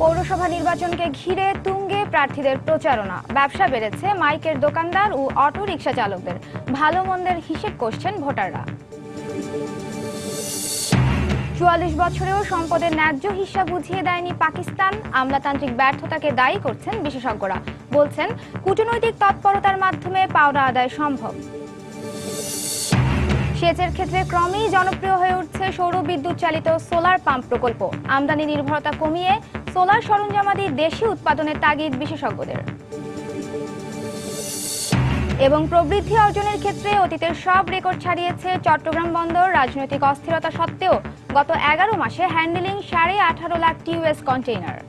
পৌরসভা নির্বাচনকে ঘিরে তুঙ্গে প্রার্থীদের প্রচারণা। ব্যবসা বেড়েছে মাইকের দোকানদার ও অটো রিকশা চালকদের। ভালো মন্দের হিসেব করছেন ভোটাররা। ৪৪ বছরেও সম্পদের ন্যায্য হিসাব বুঝিয়ে দেয়নি পাকিস্তান। আমলাতান্ত্রিক ব্যর্থতাকে দায়ী করছেন বিশেষজ্ঞরা। বলছেন, কূটনৈতিক তৎপরতার মাধ্যমে পাওনা আদায় সম্ভব। সেচের ক্ষেত্রে ক্রমেই জনপ্রিয় হয়ে উঠছে সৌর বিদ্যুৎ চালিত সোলার পাম্প প্রকল্প। আমদানি নির্ভরতা কমিয়ে সোলার সরঞ্জামাদি দেশি উৎপাদনের তাগিদ বিশেষজ্ঞদের। এবং প্রবৃদ্ধি অর্জনের ক্ষেত্রে অতীতের সব রেকর্ড ছাড়িয়েছে চট্টগ্রাম বন্দর। রাজনৈতিক অস্থিরতা সত্ত্বেও গত 11 মাসে হ্যান্ডেলিং 18.5 লাখ টিউএস কন্টেইনার।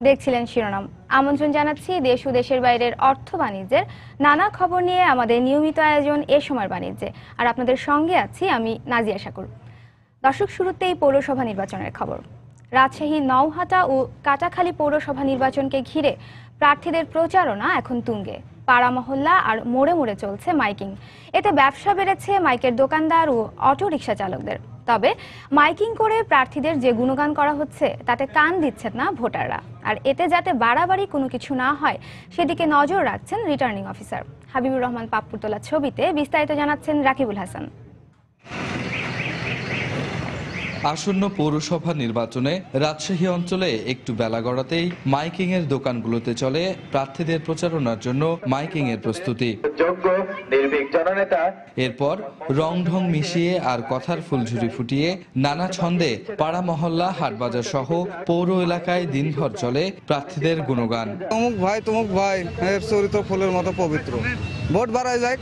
দেখছিলেন শিরোনাম। আমন্ত্রণ জানাচ্ছি দেশ ও দেশের বাইরের অর্থ বাণিজ্যের নানা খবর নিয়ে আমাদের নিয়মিত আয়োজন এ সময়ের বাণিজ্যে। আর আপনাদের সঙ্গে আছি আমি নাজিয়া শাকুর। দর্শক, শুরুতেই পৌরসভা নির্বাচনের খবর। রাজশাহী, নওহাটা ও কাটাখালী পৌরসভা নির্বাচনকে ঘিরে প্রার্থীদের প্রচারণা এখন তুঙ্গে। পাড়া মহল্লা আর মোড়ে মোড়ে চলছে মাইকিং। এতে ব্যবসা বেড়েছে মাইকের দোকানদার ও অটো রিকশা চালকদের। তবে মাইকিং করে প্রার্থীদের যে গুণগান করা হচ্ছে তাতে কান দিচ্ছেন না ভোটাররা। আর এতে যাতে বাড়াবাড়ি কোনো কিছু না হয় সেদিকে নজর রাখছেন রিটার্নিং অফিসার হাবিবুর রহমান পাপ্পুর তোলা ছবিতে বিস্তারিত জানাচ্ছেন রাকিবুল হাসান। আসন্ন পৌরসভা নির্বাচনে রাজশাহী অঞ্চলে একটু বেলা গড়াতেই মাইকিং এর দোকানগুলোতে চলে প্রার্থীদের প্রচারণার জন্য মাইকিং এর প্রস্তুতি। এরপর রং ঢং মিশিয়ে আর কথার ফুলঝুরি ফুটিয়ে নানা ছন্দে পাড়া মহল্লা হাটবাজার সহ পৌর এলাকায় দিনভর চলে প্রার্থীদের গুণগান। তমুক ভাই চরিত্র ফুলের মতো পবিত্র, ভোট বাড়ায় যায়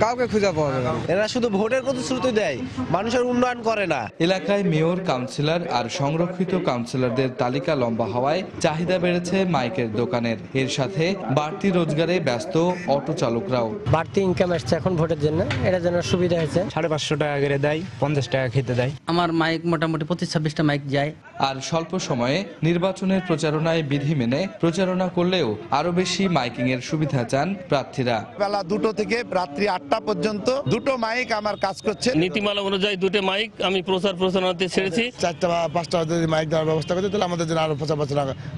কাউকে খুঁজে পাওয়া যাবে না। এরা শুধু ভোটের প্রতিশ্রুতি দেয়, মানুষের উন্নয়ন করে না। এলাকায় মেয়র, কাউন্সিলর আর সংরক্ষিত কাউন্সিলরদের তালিকা লম্বা হওয়ায় চাহিদা বেড়েছে মাইকের দোকানের। এর সাথে বাড়তি রোজগারে ব্যস্ত অটো চালকরাও। বাড়তি ইনকাম আসছে এখন ভোটের জন্য, এটার জন্য সুবিধা হয়েছে। 550 টাকা করে দেয়, 50 টাকা খেতে দেয়। আমার মাইক মোটামুটি 25-26টা মাইক যায়। আর স্বল্প সময়ে নির্বাচনের প্রচারণায় বিধি মেনে প্রচারণা করলেও আরো বেশি মাইকিং এর সুবিধা চান প্রার্থীরা। বেলা 2টো থেকে রাত্রি 8টা পর্যন্ত 2টো মাইক আমার কাজ করছে। নীতিমালা অনুযায়ী 2টো মাইক আমি প্রচারণাতে ছেড়েছি। 4টা বা 5টা যদি মাইক দেওয়ার ব্যবস্থা করতে তাহলে আমাদের জন্য আরো প্রচার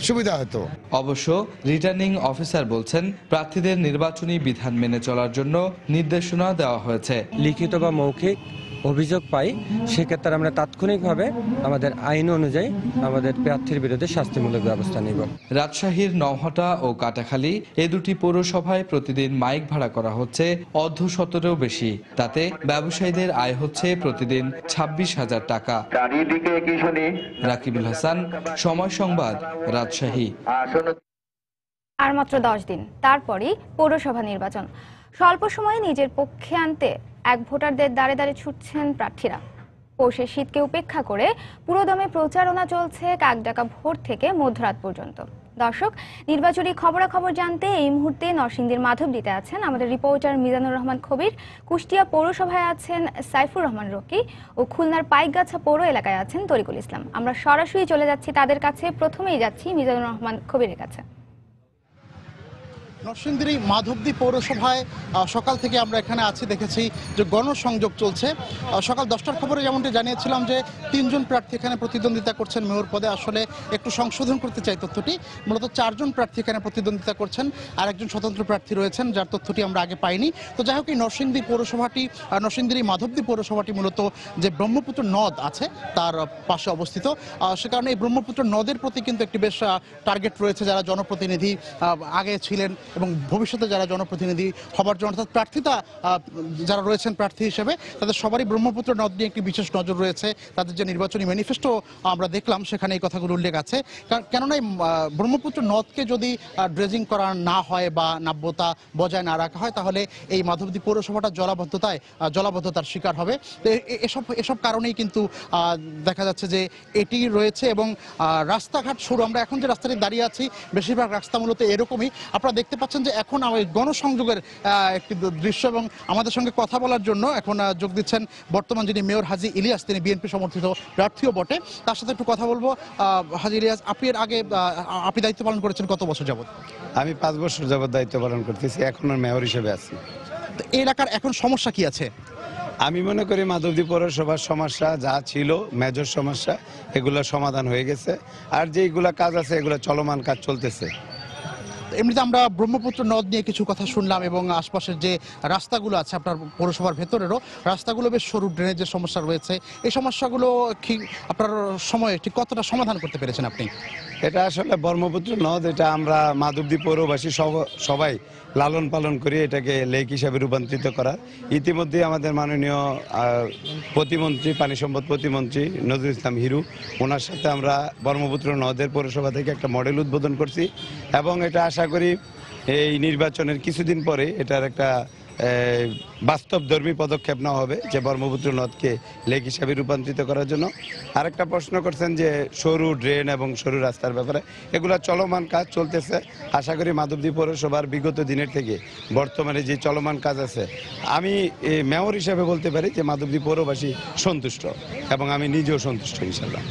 সুবিধা হতো। অবশ্য রিটার্নিং অফিসার বলছেন, প্রার্থীদের নির্বাচনী বিধান মেনে চলার জন্য নির্দেশনা দেওয়া হয়েছে। লিখিত বা মৌখিক অভিযোগ পাই সেক্ষেত্রে আমরা তাৎক্ষণিকভাবে আমাদের আইন অনুযায়ী আমাদের প্রার্থীর বিরুদ্ধে শাস্তিমূলক ব্যবস্থা নিব। রাজশাহীর নওহাটা ও কাটাখালী এ দুটি পৌরসভায় প্রতিদিন মাইক ভাড়া করা হচ্ছে অর্ধশতেরও বেশি। তাতে ব্যবসায়ীদের আয় হচ্ছে প্রতিদিন 26,000 টাকা। রাকিবুল হাসান, সময় সংবাদ, রাজশাহী। আর মাত্র 10 দিন, তারপরই পৌরসভা নির্বাচন। স্বল্প সময়ে নিজের পক্ষে আনতে এক ভোটারদের দাঁড়ে দাঁড়ে ছুটছেন প্রার্থীরা। পৌষের শীতকে উপেক্ষা করে পুরোদমে প্রচারণা চলছে কাকডাকা ভোর থেকে মধ্যরাত পর্যন্ত। দর্শক, নির্বাচনী খবরাখবর জানতে এই মুহূর্তে নরসিংদীর মাধবদীতে আছেন আমাদের রিপোর্টার মিজানুর রহমান কবির, কুষ্টিয়া পৌরসভায় আছেন সাইফুর রহমান রকি ও খুলনার পাইকগাছা পৌর এলাকায় আছেন তরিকুল ইসলাম। আমরা সরাসরি চলে যাচ্ছি তাদের কাছে। প্রথমেই যাচ্ছি মিজানুর রহমান কবিরের কাছে। নরসিংদীর মাধবদী পৌরসভায় সকাল থেকে আমরা এখানে আছি, দেখেছি যে গণসংযোগ চলছে। সকাল 10টার খবরে যেমনটি জানিয়েছিলাম যে 3 জন প্রার্থী এখানে প্রতিদ্বন্দ্বিতা করছেন মেয়র পদে। আসলে একটু সংশোধন করতে চাই তথ্যটি, মূলত 4 জন প্রার্থী এখানে প্রতিদ্বন্দ্বিতা করছেন আর একজন স্বতন্ত্র প্রার্থী রয়েছেন যার তথ্যটি আমরা আগে পাইনি। তো যাই হোক, এই নরসিংদী পৌরসভাটি, নরসিংদীর মাধবদী পৌরসভাটি মূলত যে ব্রহ্মপুত্র নদ আছে তার পাশে অবস্থিত। সে কারণে এই ব্রহ্মপুত্র নদের প্রতি কিন্তু একটি বেশ টার্গেট রয়েছে যারা জনপ্রতিনিধি আগে ছিলেন এবং ভবিষ্যতে যারা জনপ্রতিনিধি হবার জন্য, অর্থাৎ প্রার্থিতা যারা রয়েছেন প্রার্থী হিসেবে, তাদের সবারই ব্রহ্মপুত্র নদ নিয়ে একটি বিশেষ নজর রয়েছে। তাদের যে নির্বাচনী ম্যানিফেস্টো আমরা দেখলাম সেখানে এই কথাগুলো উল্লেখ আছে। কেননা এই ব্রহ্মপুত্র নদকে যদি ড্রেজিং করা না হয় বা নাব্যতা বজায় না রাখা হয় তাহলে এই মাধবদী পৌরসভাটা জলাবদ্ধতার শিকার হবে। তো এসব কারণেই কিন্তু দেখা যাচ্ছে যে এটি রয়েছে। এবং রাস্তাঘাট শুরু, আমরা এখন যে রাস্তাটি দাঁড়িয়ে আছি বেশিরভাগ রাস্তা মূলত এরকমই। আপনারা দেখতে পাচ্ছেন পাচ্ছেন যে এখন ওই গণসংযোগের একটি দৃশ্য, এবং আমাদের সঙ্গে কথা বলার জন্য এখন যোগ দিচ্ছেন বর্তমান যিনি মেয়র হাজী ইলিয়াস, তিনি বিএনপি সমর্থিত প্রার্থীও বটে। তার সাথে একটু কথা বলবো। হাজী ইলিয়াস, আপনি এর আগে আপনি দায়িত্ব পালন করেছেন কত বছর যাবত? আমি 5 বছর যাবত দায়িত্ব পালন করতেছি, এখন মেয়র হিসেবে আছি। এই এলাকার এখন সমস্যা কি আছে? আমি মনে করি মাধবদী পৌরসভার সমস্যা যা ছিল মেজর সমস্যা এগুলো সমাধান হয়ে গেছে, আর যেগুলা কাজ আছে এগুলো চলমান কাজ চলতেছে। এমনিতে আমরা ব্রহ্মপুত্র নদ নিয়ে কিছু কথা শুনলাম, এবং আশপাশের যে রাস্তাগুলো আছে আপনার পৌরসভার ভেতরেরও রাস্তাগুলো বেশ সরু, ড্রেনেজের সমস্যা রয়েছে। এই সমস্যাগুলো কি আপনার সময়ে ঠিক কতটা সমাধান করতে পেরেছেন আপনি? এটা আসলে ব্রহ্মপুত্র নদ, এটা আমরা মাধবদী পৌরবাসী সবাই লালন পালন করি এটাকে লেক হিসাবে রূপান্তরিত করার। ইতিমধ্যে আমাদের মাননীয় প্রতিমন্ত্রী, পানি সম্পদ প্রতিমন্ত্রী নজরুল ইসলাম হিরু, ওনার সাথে আমরা ব্রহ্মপুত্র নদের পৌরসভা থেকে একটা মডেল উদ্বোধন করছি, এবং এটা আশা করি এই নির্বাচনের কিছুদিন পরে এটার একটা বাস্তবধর্মী পদক্ষেপ নেওয়া হবে, যে ব্রহ্মপুত্র নদকে লেক হিসাবে রূপান্তরিত করার জন্য। আরেকটা প্রশ্ন করছেন যে সরু ড্রেন এবং সরু রাস্তার ব্যাপারে, এগুলা চলমান কাজ চলতেছে। আশা করি মাধবদী পৌরসভার বিগত দিনের থেকে বর্তমানে যে চলমান কাজ আছে, আমি মেয়র হিসাবে বলতে পারি যে মাধবদী পৌরবাসী সন্তুষ্ট, এবং আমি নিজেও সন্তুষ্ট ইনশাল্লাহ।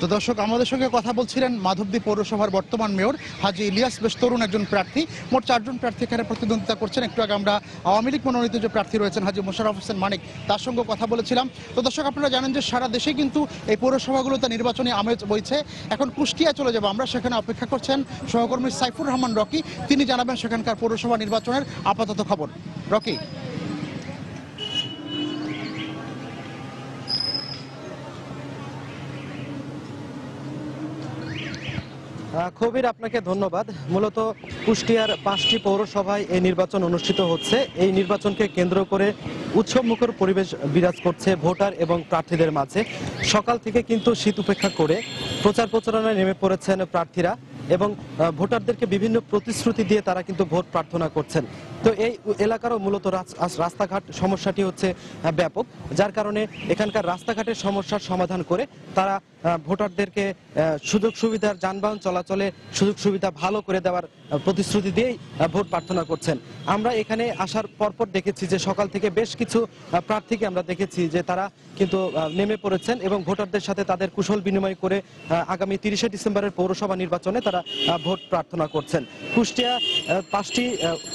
তো দর্শক, আমাদের সঙ্গে কথা বলছিলেন মাধবদী পৌরসভার বর্তমান মেয়র হাজী ইলিয়াস, বেশ তরুণ একজন প্রার্থী। মোট 4 জন প্রার্থী এখানে প্রতিদ্বন্দ্বিতা করছেন। একটু আগে আমরা আওয়ামী লীগ মনোনীত যে প্রার্থী রয়েছেন হাজী মোশাররফ হোসেন মানিক, তার সঙ্গে কথা বলেছিলাম। তো দর্শক, আপনারা জানেন যে সারা দেশে কিন্তু এই পৌরসভাগুলোতে নির্বাচনী আমেজ বইছে। এখন কুষ্টিয়া চলে যাব আমরা, সেখানে অপেক্ষা করছেন সহকর্মী সাইফুর রহমান রকি, তিনি জানাবেন সেখানকার পৌরসভা নির্বাচনের আপাতত খবর। রকি। কবির, আপনাকে ধন্যবাদ। মূলত কুষ্টিয়ার 5টি পৌরসভায় এই নির্বাচন অনুষ্ঠিত হচ্ছে। এই নির্বাচনকে কেন্দ্র করে উৎসবমুখর পরিবেশ বিরাজ করছে ভোটার এবং প্রার্থীদের মাঝে। সকাল থেকে কিন্তু শীত উপেক্ষা করে প্রচার প্রচারণায় নেমে পড়েছেন প্রার্থীরা, এবং ভোটারদেরকে বিভিন্ন প্রতিশ্রুতি দিয়ে তারা কিন্তু ভোট প্রার্থনা করছেন। তো এই এলাকারও মূলত রাস্তাঘাট সমস্যাটি হচ্ছে ব্যাপক, যার কারণে এখানকার রাস্তাঘাটের সমস্যার সমাধান করে তারা ভোটারদেরকে সুযোগ সুবিধার, যানবাহন চলাচলে সুযোগ সুবিধা ভালো করে দেওয়ার প্রতিশ্রুতি দিয়েই ভোট প্রার্থনা করছেন। আমরা এখানে আসার পরপর দেখেছি যে সকাল থেকে বেশ কিছু প্রার্থীকে আমরা দেখেছি যে তারা কিন্তু নেমে পড়েছেন, এবং ভোটারদের সাথে তাদের কুশল বিনিময় করে আগামী 30শে ডিসেম্বরের পৌরসভা নির্বাচনে তারা ভোট প্রার্থনা করছেন। কুষ্টিয়া 5টি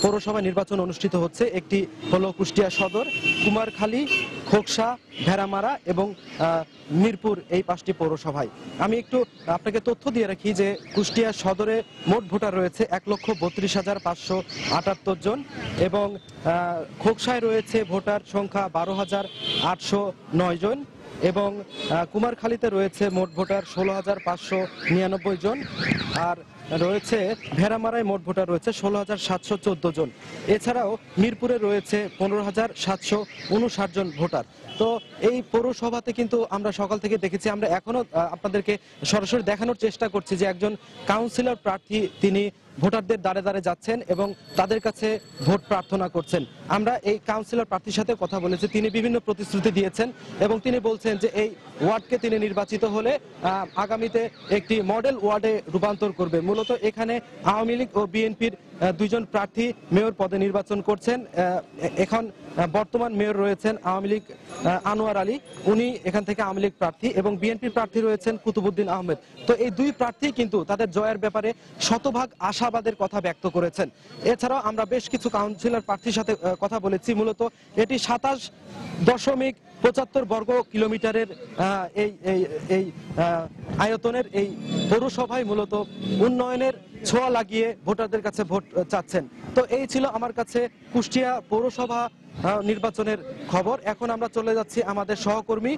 পৌরসভা নির্বাচন অনুষ্ঠিত হচ্ছে। একটি হলো কুষ্টিয়া সদর, কুমারখালী, খোকসা, ভেড়ামারা এবং মিরপুর, এই 5টি পৌরসভায়। আমি একটু আপনাকে তথ্য দিয়ে রাখি যে কুষ্টিয়া সদরে মোট ভোটার রয়েছে 1,32,578 জন, এবং খোকসায় রয়েছে ভোটার সংখ্যা 12,809 জন, এবং কুমারখালীতে রয়েছে মোট ভোটার 16,599 জন, আর রয়েছে ভেড়ামারায় মোট ভোটার রয়েছে 16,714 জন। এছাড়াও মিরপুরে রয়েছে 15,759 জন ভোটার। তো এই পৌরসভাতে কিন্তু আমরা সকাল থেকে দেখেছি, আমরা এখনো আপনাদেরকে সরাসরি দেখানোর চেষ্টা করছি যে একজন কাউন্সিলর প্রার্থী তিনি ভোটারদের দ্বারে দ্বারে যাচ্ছেন এবং তাদের কাছে ভোট প্রার্থনা করছেন। আমরা এই কাউন্সিলর প্রার্থীর সাথে কথা বলেছি, তিনি বিভিন্ন প্রতিশ্রুতি দিয়েছেন এবং তিনি বলছেন যে এই ওয়ার্ডকে তিনি নির্বাচিত হলে আগামীতে একটি মডেল ওয়ার্ডে রূপান্তর করবে। মূলত এখানে আওয়ামী লীগ ও বিএনপির 2 জন প্রার্থী মেয়র পদে নির্বাচন করছেন। এখন বর্তমান মেয়র রয়েছেন আওয়ামী লীগ আনোয়ার আলী, উনি এখান থেকে আওয়ামী লীগ প্রার্থী, এবং বিএনপির প্রার্থী রয়েছেন কুতুবুদ্দিন আহমেদ। তো এই 2 প্রার্থী কিন্তু তাদের জয়ের ব্যাপারে শতভাগ আশাবাদের কথা ব্যক্ত করেছেন। এছাড়াও আমরা বেশ কিছু কাউন্সিলর প্রার্থীর সাথে কথা বলেছি। মূলত এটি 27.75 বর্গ কিলোমিটারের এই আয়তনের এই পৌরসভায় মূলত উন্নয়নের ছোঁয়া লাগিয়ে ভোটারদের কাছে ভোট চাচ্ছেন। তো এই ছিল আমার কাছে কুষ্টিয়া পৌরসভা নির্বাচনের খবর। এখন আমরা চলে যাচ্ছি আমাদের সহকর্মী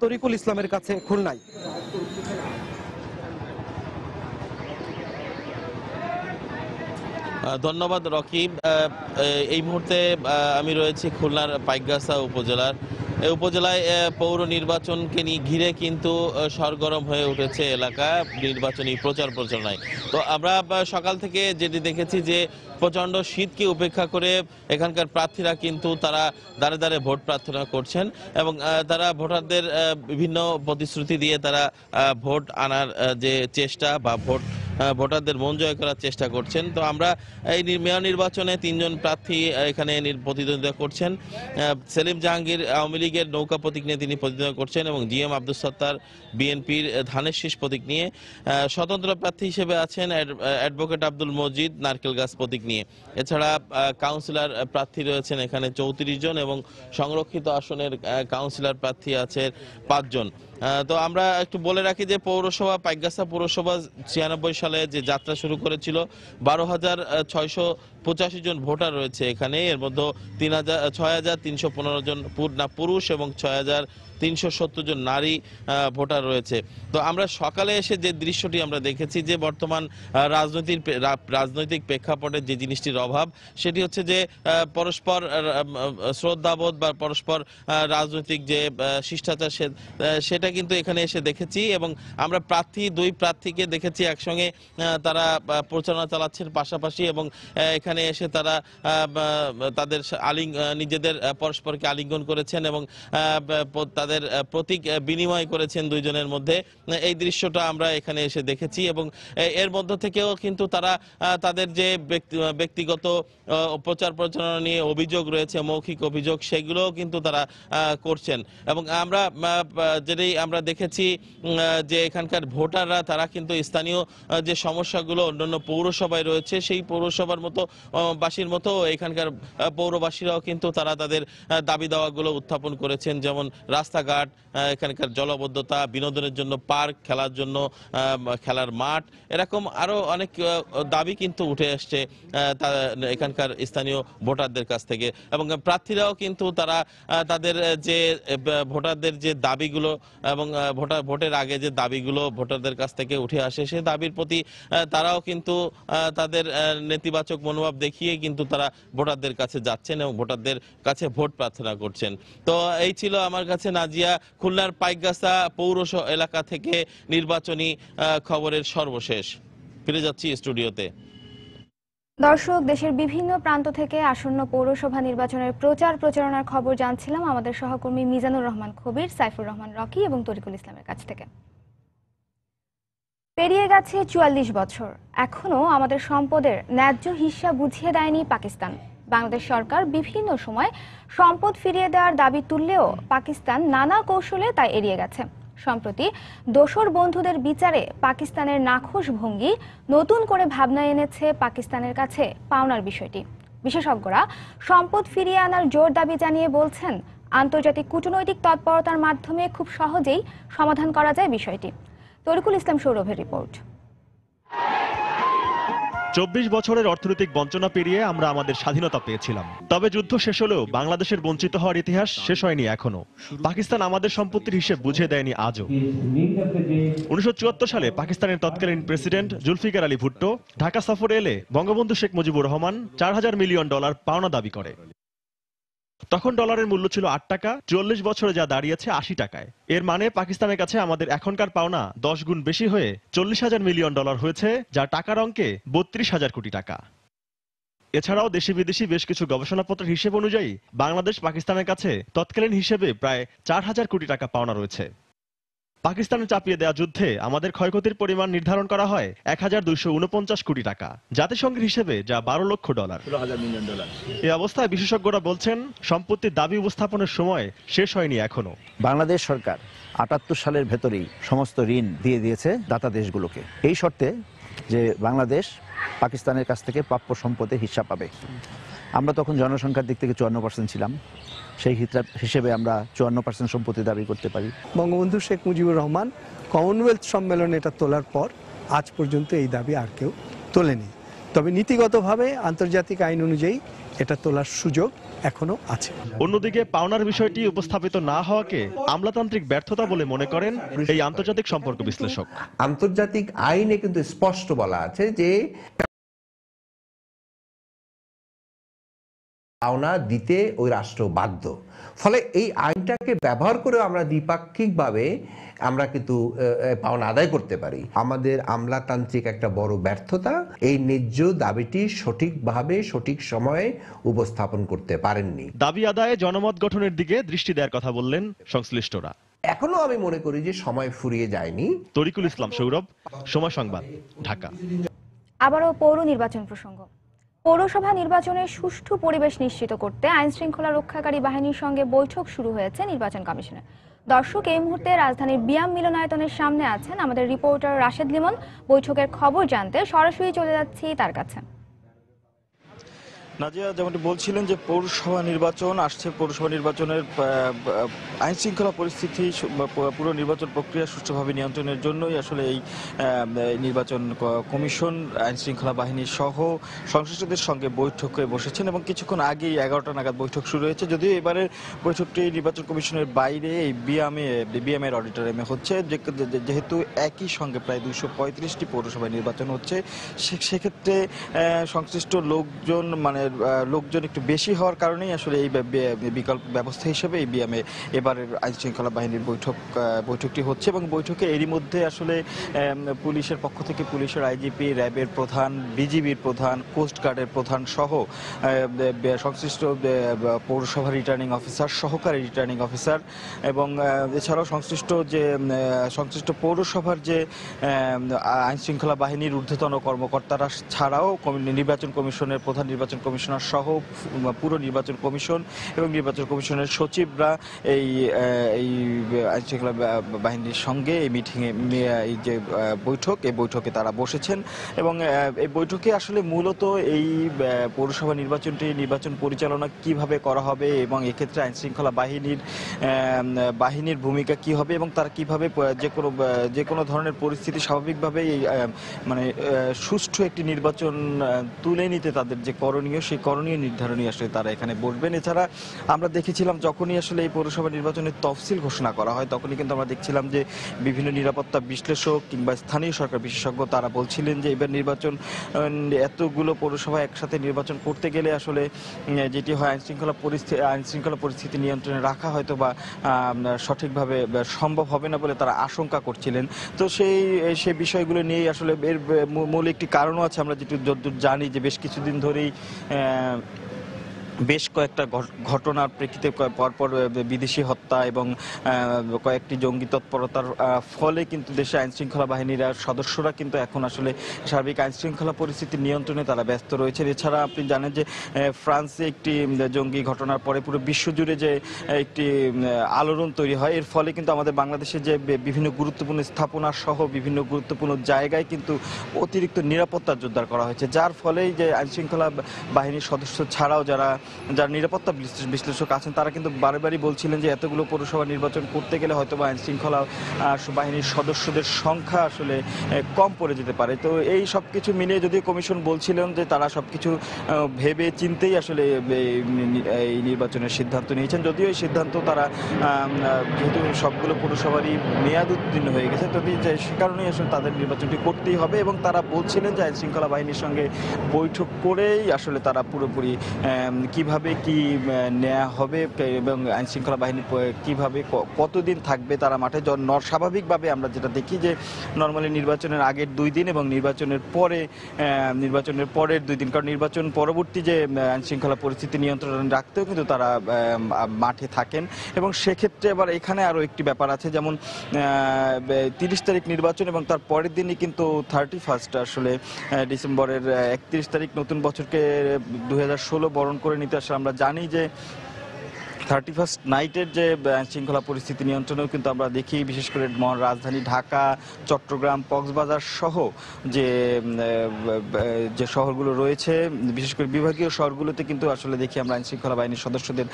তরিকুল ইসলামের কাছে খুলনায়। ধন্যবাদ রকিব। এই মুহূর্তে আমি রয়েছি খুলনার পাইকগাছা উপজেলার। এই উপজেলায় পৌর নির্বাচনকে ঘিরে কিন্তু সরগরম হয়ে উঠেছে এলাকা নির্বাচনী প্রচার প্রচারণায়। তো আমরা সকাল থেকে যেটি দেখেছি যে প্রচণ্ড শীতকে উপেক্ষা করে এখানকার প্রার্থীরা কিন্তু তারা দ্বারে দ্বারে ভোট প্রার্থনা করছেন এবং তারা ভোটারদের বিভিন্ন প্রতিশ্রুতি দিয়ে তারা ভোট আনার যে চেষ্টা বা ভোট ভোটারদের মন জয় করার চেষ্টা করছেন। তো আমরা এই মেয়র নির্বাচনে 3 জন প্রার্থী এখানে প্রতিদ্বন্দ্বিতা করছেন। সেলিম জাহাঙ্গীর আওয়ামী লীগের নৌকা প্রতীক নিয়ে তিনি প্রতিদ্বন্দ্বিতা করছেন এবং জিএম আব্দুল সত্তার বিএনপির ধানের শীষ প্রতীক নিয়ে। স্বতন্ত্র প্রার্থী হিসেবে আছেন অ্যাডভোকেট আব্দুল মজিদ নারকেল গাছ প্রতীক নিয়ে। এছাড়া কাউন্সিলর প্রার্থী রয়েছেন এখানে 34 জন এবং সংরক্ষিত আসনের কাউন্সিলর প্রার্থী আছে 5 জন। তো আমরা একটু বলে রাখি যে পৌরসভা পাইকগাছা পৌরসভা 96 সালে যে যাত্রা শুরু করেছিল, 12,685 জন ভোটার রয়েছে এখানে। এর মধ্যে 6,315 জন পুরুষ এবং 6,370 জন নারী ভোটার রয়েছে। তো আমরা সকালে এসে যে দৃশ্যটি আমরা দেখেছি যে বর্তমান রাজনৈতিক প্রেক্ষাপটে যে জিনিসটির অভাব, সেটি হচ্ছে যে পরস্পর শ্রদ্ধাবোধ বা পরস্পর রাজনৈতিক যে শিষ্টাচার সেটা কিন্তু এখানে এসে দেখেছি। এবং আমরা দুই প্রার্থীকে দেখেছি একসঙ্গে তারা প্রচারণা চালাচ্ছেন পাশাপাশি, এবং এখানে এসে তারা তাদের নিজেদের পরস্পরকে আলিঙ্গন করেছেন এবং তাদের প্রতীক বিনিময় করেছেন দুইজনের মধ্যে। এই দৃশ্যটা আমরা এখানে এসে দেখেছি এবং এর মধ্য থেকেও কিন্তু তারা তাদের যে ব্যক্তিগত প্রচার প্রচারণা নিয়ে অভিযোগ রয়েছে, মৌখিক অভিযোগ, সেগুলোও কিন্তু তারা করছেন। এবং আমরা দেখেছি যে এখানকার ভোটাররা তারা কিন্তু স্থানীয় যে সমস্যাগুলো অন্যান্য পৌরসভায় রয়েছে সেই পৌরসভার মতো বাসীর মতো এখানকার পৌরবাসীরাও কিন্তু তারা তাদের দাবি দাওয়াগুলো উত্থাপন করেছেন, যেমন রাস্তাঘাট, এখানকার জলবদ্ধতা, বিনোদনের জন্য পার্ক, খেলার জন্য খেলার মাঠ, এরকম আরো অনেক দাবি কিন্তু উঠে আসছে এখানকার স্থানীয় ভোটারদের কাছ থেকে। এবং প্রার্থীরাও কিন্তু তারা তাদের যে ভোটারদের যে দাবিগুলো এবং ভোটের আগে যে দাবিগুলো ভোটারদের কাছ থেকে উঠে আসে সেই দাবির প্রতি তারাও কিন্তু তাদের নেতিবাচক মনোভাব দেখিয়ে কিন্তু তারা ভোটারদের কাছে যাচ্ছেন এবং ভোটারদের কাছে ভোট প্রার্থনা করছেন। তো এই ছিল আমার কাছে নাজিয়া খুলনার পাইকগাছা পৌর এলাকা থেকে নির্বাচনী খবরের সর্বশেষ। ফিরে যাচ্ছি স্টুডিওতে। দর্শক, দেশের বিভিন্ন প্রান্ত থেকে আসন্ন পৌরসভা নির্বাচনের প্রচারণার খবর জানছিলাম আমাদের সহকর্মী মিজানুর রহমান কবির, সাইফুর রহমান রকি এবং তরিকুল ইসলামের কাছ থেকে। পেরিয়ে গেছে 44 বছর, এখনো আমাদের সম্পদের ন্যায্য হিস্সা বুঝিয়ে দেয়নি পাকিস্তান। বাংলাদেশ সরকার বিভিন্ন সময় সম্পদ ফিরিয়ে দেওয়ার দাবি তুললেও পাকিস্তান নানা কৌশলে তা এড়িয়ে গেছে। সম্প্রতি দোসর বন্ধুদের বিচারে পাকিস্তানের নাখোশ ভঙ্গি নতুন করে ভাবনা এনেছে পাকিস্তানের কাছে পাওনার বিষয়টি। বিশেষজ্ঞরা সম্পদ ফিরিয়ে আনার জোর দাবি জানিয়ে বলছেন, আন্তর্জাতিক কূটনৈতিক তৎপরতার মাধ্যমে খুব সহজেই সমাধান করা যায় বিষয়টি। তরিকুল ইসলাম সৌরভের রিপোর্ট। 24 বছরের অর্থনৈতিক বঞ্চনা পেরিয়ে আমরা আমাদের স্বাধীনতা পেয়েছিলাম। তবে যুদ্ধ শেষ হলেও বাংলাদেশের বঞ্চিত হওয়ার ইতিহাস শেষ হয়নি এখনো। পাকিস্তান আমাদের সম্পত্তির হিসেব বুঝিয়ে দেয়নি আজও। 1974 সালে পাকিস্তানের তৎকালীন প্রেসিডেন্ট জুলফিকার আলী ভুট্টো ঢাকা সফরে এলে বঙ্গবন্ধু শেখ মুজিবুর রহমান $4,000 মিলিয়ন পাওনা দাবি করে। তখন ডলারের মূল্য ছিল 8 টাকা, 44 বছরে যা দাঁড়িয়েছে 80 টাকায়। এর মানে পাকিস্তানের কাছে আমাদের এখনকার পাওনা 10 গুণ বেশি হয়ে $40,000 মিলিয়ন হয়েছে, যা টাকার অঙ্কে 32,000 কোটি টাকা। এছাড়াও দেশি বিদেশি বেশ কিছু গবেষণাপত্রের হিসেব অনুযায়ী বাংলাদেশ পাকিস্তানের কাছে তৎকালীন হিসেবে প্রায় 4,000 কোটি টাকা পাওনা রয়েছে। পাকিস্তানে চাপিয়ে দেওয়া যুদ্ধে আমাদের ক্ষয়ক্ষতির পরিমাণ নির্ধারণ করা হয় 1,249 কোটি টাকা, জাতিসংঘের হিসেবে যা $12 লক্ষ। এই অবস্থায় বিশেষজ্ঞরা বলছেন সম্পত্তির দাবি উপস্থাপনের সময় শেষ হয়নি এখনো। বাংলাদেশ সরকার 78 সালের ভেতরেই সমস্ত ঋণ দিয়ে দিয়েছে দাতা দেশগুলোকে, এই শর্তে যে বাংলাদেশ পাকিস্তানের কাছ থেকে প্রাপ্য সম্পদের হিসাব পাবে। আমরা তখন জনসংখ্যার দিক থেকে 54% ছিলাম, সেই হিসেবে আমরা 54% সম্পত্তি দাবি করতে পারি। বঙ্গবন্ধু শেখ মুজিবুর রহমান কমনওয়েলথ সম্মেলনে এটা তোলার পর আজ পর্যন্ত এই দাবি আর কেউ তোলেনি। তবে নীতিগতভাবে আন্তর্জাতিক আইন অনুযায়ী এটা তোলার সুযোগ এখনো আছে। অন্যদিকে পাওনার বিষয়টি উপস্থাপিত না হওয়াকে আমলাতান্ত্রিক ব্যর্থতা বলে মনে করেন এই আন্তর্জাতিক সম্পর্ক বিশ্লেষক। আন্তর্জাতিক আইনে কিন্তু স্পষ্ট বলা আছে যে পাওনা দিতে ওই রাষ্ট্র বাধ্য। ফলে এই আইনটাকে ব্যবহার করে আমরা দ্বিপাক্ষিকভাবে আমরা কিন্তু পাওনা আদায় করতে পারি। আমাদের আমলাতান্ত্রিক একটা বড় ব্যর্থতা, এই ন্যায্য দাবিটি সঠিকভাবে সঠিক সময়ে উপস্থাপন করতে পারেননি। দাবি আদায়ে জনমত গঠনের দিকে দৃষ্টি দেওয়ার কথা বললেন সংশ্লিষ্টরা। এখনো আমি মনে করি যে সময় ফুরিয়ে যায়নি। তরিকুল ইসলাম সৌরভ, সময় সংবাদ, ঢাকা। আবারও পৌর নির্বাচন প্রসঙ্গ। পৌরসভা নির্বাচনে সুষ্ঠু পরিবেশ নিশ্চিত করতে আইন শৃঙ্খলা রক্ষাকারী বাহিনীর সঙ্গে বৈঠক শুরু হয়েছে নির্বাচন কমিশনের। দর্শক, এই মুহূর্তে রাজধানীর বিয়াম মিলনায়তনের সামনে আছেন আমাদের রিপোর্টার রাশেদ লিমন। বৈঠকের খবর জানতে সরাসরি চলে যাচ্ছি তার কাছে। নাজিয়া, যেমনটি বলছিলেন যে পৌরসভা নির্বাচন আসছে, পৌরসভা নির্বাচনের আইন শৃঙ্খলা পরিস্থিতি, পুরো নির্বাচন প্রক্রিয়া সুষ্ঠুভাবে নিয়ন্ত্রণের জন্যই আসলে এই নির্বাচন কমিশন আইন শৃঙ্খলা বাহিনী সহ সংশ্লিষ্টদের সঙ্গে বৈঠকে বসেছেন এবং কিছুক্ষণ আগেই 11টা নাগাদ বৈঠক শুরু হয়েছে। যদিও এবারের বৈঠকটি নির্বাচন কমিশনের বাইরে এই বিএমের অডিটোরিয়ামে হচ্ছে, যেহেতু একই সঙ্গে প্রায় 235টি পৌরসভায় নির্বাচন হচ্ছে, সেক্ষেত্রে সংশ্লিষ্ট লোকজন একটু বেশি হওয়ার কারণেই আসলে এই বিকল্প ব্যবস্থা হিসেবে এই বিএমএ এবারের আইন শৃঙ্খলা বাহিনীর বৈঠকটি হচ্ছে। এবং বৈঠকে এরই মধ্যে আসলে পুলিশের পক্ষ থেকে পুলিশের আইজিপি, র্যাবের প্রধান, বিজিবির প্রধান, কোস্ট গার্ডের প্রধান সহ সংশ্লিষ্ট পৌরসভা রিটার্নিং অফিসার, সহকারী রিটার্নিং অফিসার এবং এছাড়াও সংশ্লিষ্ট পৌরসভার যে আইন শৃঙ্খলা বাহিনীর ঊর্ধ্বতন কর্মকর্তারা ছাড়াও নির্বাচন কমিশনের প্রধান নির্বাচন কমিশনার সহ পুরো নির্বাচন কমিশন এবং নির্বাচন কমিশনের সচিবরা এই আইন শৃঙ্খলা বাহিনীর সঙ্গে এই মিটিংয়ে এই যে এই বৈঠকে তারা বসেছেন। এবং এই বৈঠকে আসলে মূলত এই পৌরসভা নির্বাচন পরিচালনা কিভাবে করা হবে এবং এক্ষেত্রে আইন শৃঙ্খলা বাহিনীর ভূমিকা কি হবে এবং তারা কিভাবে যে কোনো ধরনের পরিস্থিতি স্বাভাবিকভাবে সুষ্ঠু একটি নির্বাচন তুলে নিতে তাদের যে করণীয়, সেই করণীয় নির্ধারণী আসলে তারা এখানে বসবেন। এছাড়া আমরা দেখেছিলাম যখনই আসলে এই পৌরসভা নির্বাচনের তফসিল ঘোষণা করা হয়, তখনই কিন্তু আমরা দেখছিলাম যে বিভিন্ন নিরাপত্তা বিশ্লেষক কিংবা স্থানীয় সরকার বিশেষজ্ঞ তারা বলছিলেন যে এবার নির্বাচন এতগুলো পৌরসভা একসাথে নির্বাচন করতে গেলে আসলে যেটি হয় আইন শৃঙ্খলা পরিস্থিতি নিয়ন্ত্রণে রাখা হয়তো বা সঠিকভাবে সম্ভব হবে না বলে তারা আশঙ্কা করছিলেন। তো সেই বিষয়গুলো নিয়েই আসলে এর মূল একটি কারণও আছে। আমরা যতদূর জানি যে বেশ কিছুদিন ধরেই বেশ কয়েকটা ঘটনার প্রেক্ষিতে পরপর বিদেশি হত্যা এবং কয়েকটি জঙ্গি তৎপরতার ফলে কিন্তু দেশে আইন শৃঙ্খলা বাহিনীর সদস্যরা কিন্তু এখন আসলে সার্বিক আইন শৃঙ্খলা পরিস্থিতি নিয়ন্ত্রণে তারা ব্যস্ত রয়েছে। এছাড়া আপনি জানেন যে ফ্রান্সে একটি জঙ্গি ঘটনার পরে পুরো বিশ্বজুড়ে যে একটি আলোড়ন তৈরি হয়, এর ফলে কিন্তু আমাদের বাংলাদেশে যে বিভিন্ন গুরুত্বপূর্ণ স্থাপনা সহ বিভিন্ন গুরুত্বপূর্ণ জায়গায় কিন্তু অতিরিক্ত নিরাপত্তা জোরদার করা হয়েছে, যার ফলেই যে আইন শৃঙ্খলা বাহিনীর সদস্য ছাড়াও যারা নিরাপত্তা বিশ্লেষক আছেন তারা কিন্তু বারবারই বলছিলেন যে এতগুলো পৌরসভা নির্বাচন করতে গেলে হয়তো আইন শৃঙ্খলা বাহিনীর সদস্যদের সংখ্যা আসলে কম পড়ে যেতে পারে। তো এই সব কিছু মিলিয়ে যদিও কমিশন বলছিলেন যে তারা সবকিছু ভেবে চিন্তেই আসলে এই নির্বাচনের সিদ্ধান্ত নিয়েছেন, যদিও এই সিদ্ধান্ত তারা যেহেতু সবগুলো পৌরসভারই মেয়াদ উত্তীর্ণ হয়ে গেছে, তবে সে কারণেই আসলে তাদের নির্বাচনটি করতেই হবে। এবং তারা বলছিলেন যে আইন শৃঙ্খলা বাহিনীর সঙ্গে বৈঠক করেই আসলে তারা পুরোপুরি কিভাবে কি নেওয়া হবে এবং আইন শৃঙ্খলা বাহিনী কিভাবে কতদিন থাকবে তারা মাঠে। স্বাভাবিকভাবে আমরা যেটা দেখি যে নর্মালি নির্বাচনের আগের 2 দিন এবং নির্বাচনের পরের 2 দিন, কারণ নির্বাচন পরবর্তী যে আইন শৃঙ্খলা পরিস্থিতি নিয়ন্ত্রণে রাখতেও কিন্তু তারা মাঠে থাকেন। এবং সেক্ষেত্রে এবার এখানে আরও একটি ব্যাপার আছে, যেমন 30 তারিখ নির্বাচন এবং তার পরের দিনই কিন্তু 31 আসলে ডিসেম্বরের 31 তারিখ নতুন বছরকে 2016 বরণ করে নিতে আসলে আমরা জানি যে 31 নাইটের যে শৃঙ্খলা পরিস্থিতি নিয়ন্ত্রণেও কিন্তু আমরা দেখি বিশেষ করে রাজধানী ঢাকা, চট্টগ্রাম, কক্সবাজার সহ যে শহরগুলো রয়েছে, বিশেষ করে বিভাগীয় শহরগুলোতে কিন্তু আসলে দেখি আমরা আইন শৃঙ্খলা বাহিনীর সদস্যদের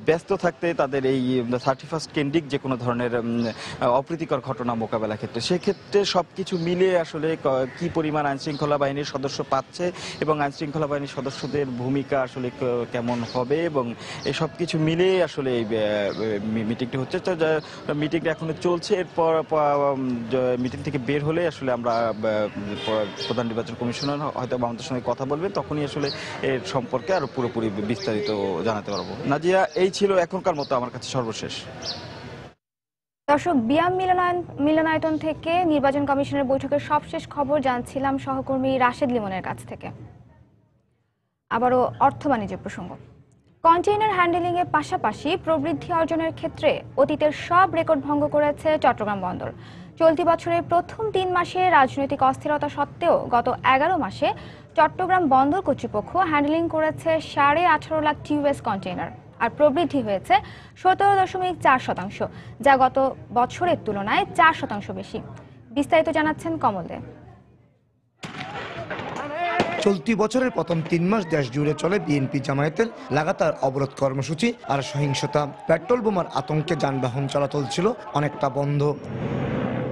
ব্যস্ত থাকতে তাদের এই 31 কেন্দ্রিক যে কোনো ধরনের অপ্রীতিকর ঘটনা মোকাবেলা ক্ষেত্রে। সেক্ষেত্রে সব কিছু মিলে আসলে কি পরিমাণ আইন শৃঙ্খলা বাহিনীর সদস্য পাচ্ছে এবং আইন শৃঙ্খলা বাহিনীর সদস্যদের ভূমিকা আসলে কেমন হবে এবং এই সব কিছু মিলে আসলে এই মিটিংটি হচ্ছে। তো মিটিংটা এখনো চলছে, এরপর মিটিং থেকে বের হলে আসলে আমরা প্রধান নির্বাচন কমিশনার হয়তো আমাদের সঙ্গে কথা বলবেন, তখনই আসলে এর সম্পর্কে আরো পুরোপুরি বিস্তারিত জানাতে পারবো। নাজিয়া, এই ছিল এখনকার মতো আমার কাছে সর্বশেষ। দর্শক, বিয়াম মিলনায়তন থেকে নির্বাচন কমিশনের বৈঠকের সবশেষ খবর জানছিলাম সহকর্মী রাশেদ লিমনের কাছ থেকে। আবারও অর্থ বাণিজ্য প্রসঙ্গ। কন্টেইনার হ্যান্ডেলিংয়ের পাশাপাশি প্রবৃদ্ধি অর্জনের ক্ষেত্রে অতীতের সব রেকর্ড ভঙ্গ করেছে চট্টগ্রাম বন্দর। চলতি বছরের প্রথম 3 মাসে রাজনৈতিক অস্থিরতা সত্ত্বেও গত 11 মাসে চট্টগ্রাম বন্দর কর্তৃপক্ষ হ্যান্ডেলিং করেছে 18.5 লাখ টিউএস কন্টেইনার, আর প্রবৃদ্ধি হয়েছে 17.4%, যা গত বছরের তুলনায় 4% বেশি। বিস্তারিত জানাচ্ছেন কমল দে। চলতি বছরের প্রথম 3 মাস দেশ জুড়ে চলে বিএনপি জামায়াতের লাগাতার অবরোধ কর্মসূচি আর সহিংসতা। পেট্রোল বোমার আতঙ্কে যানবাহন চলাচল ছিল অনেকটা বন্ধ।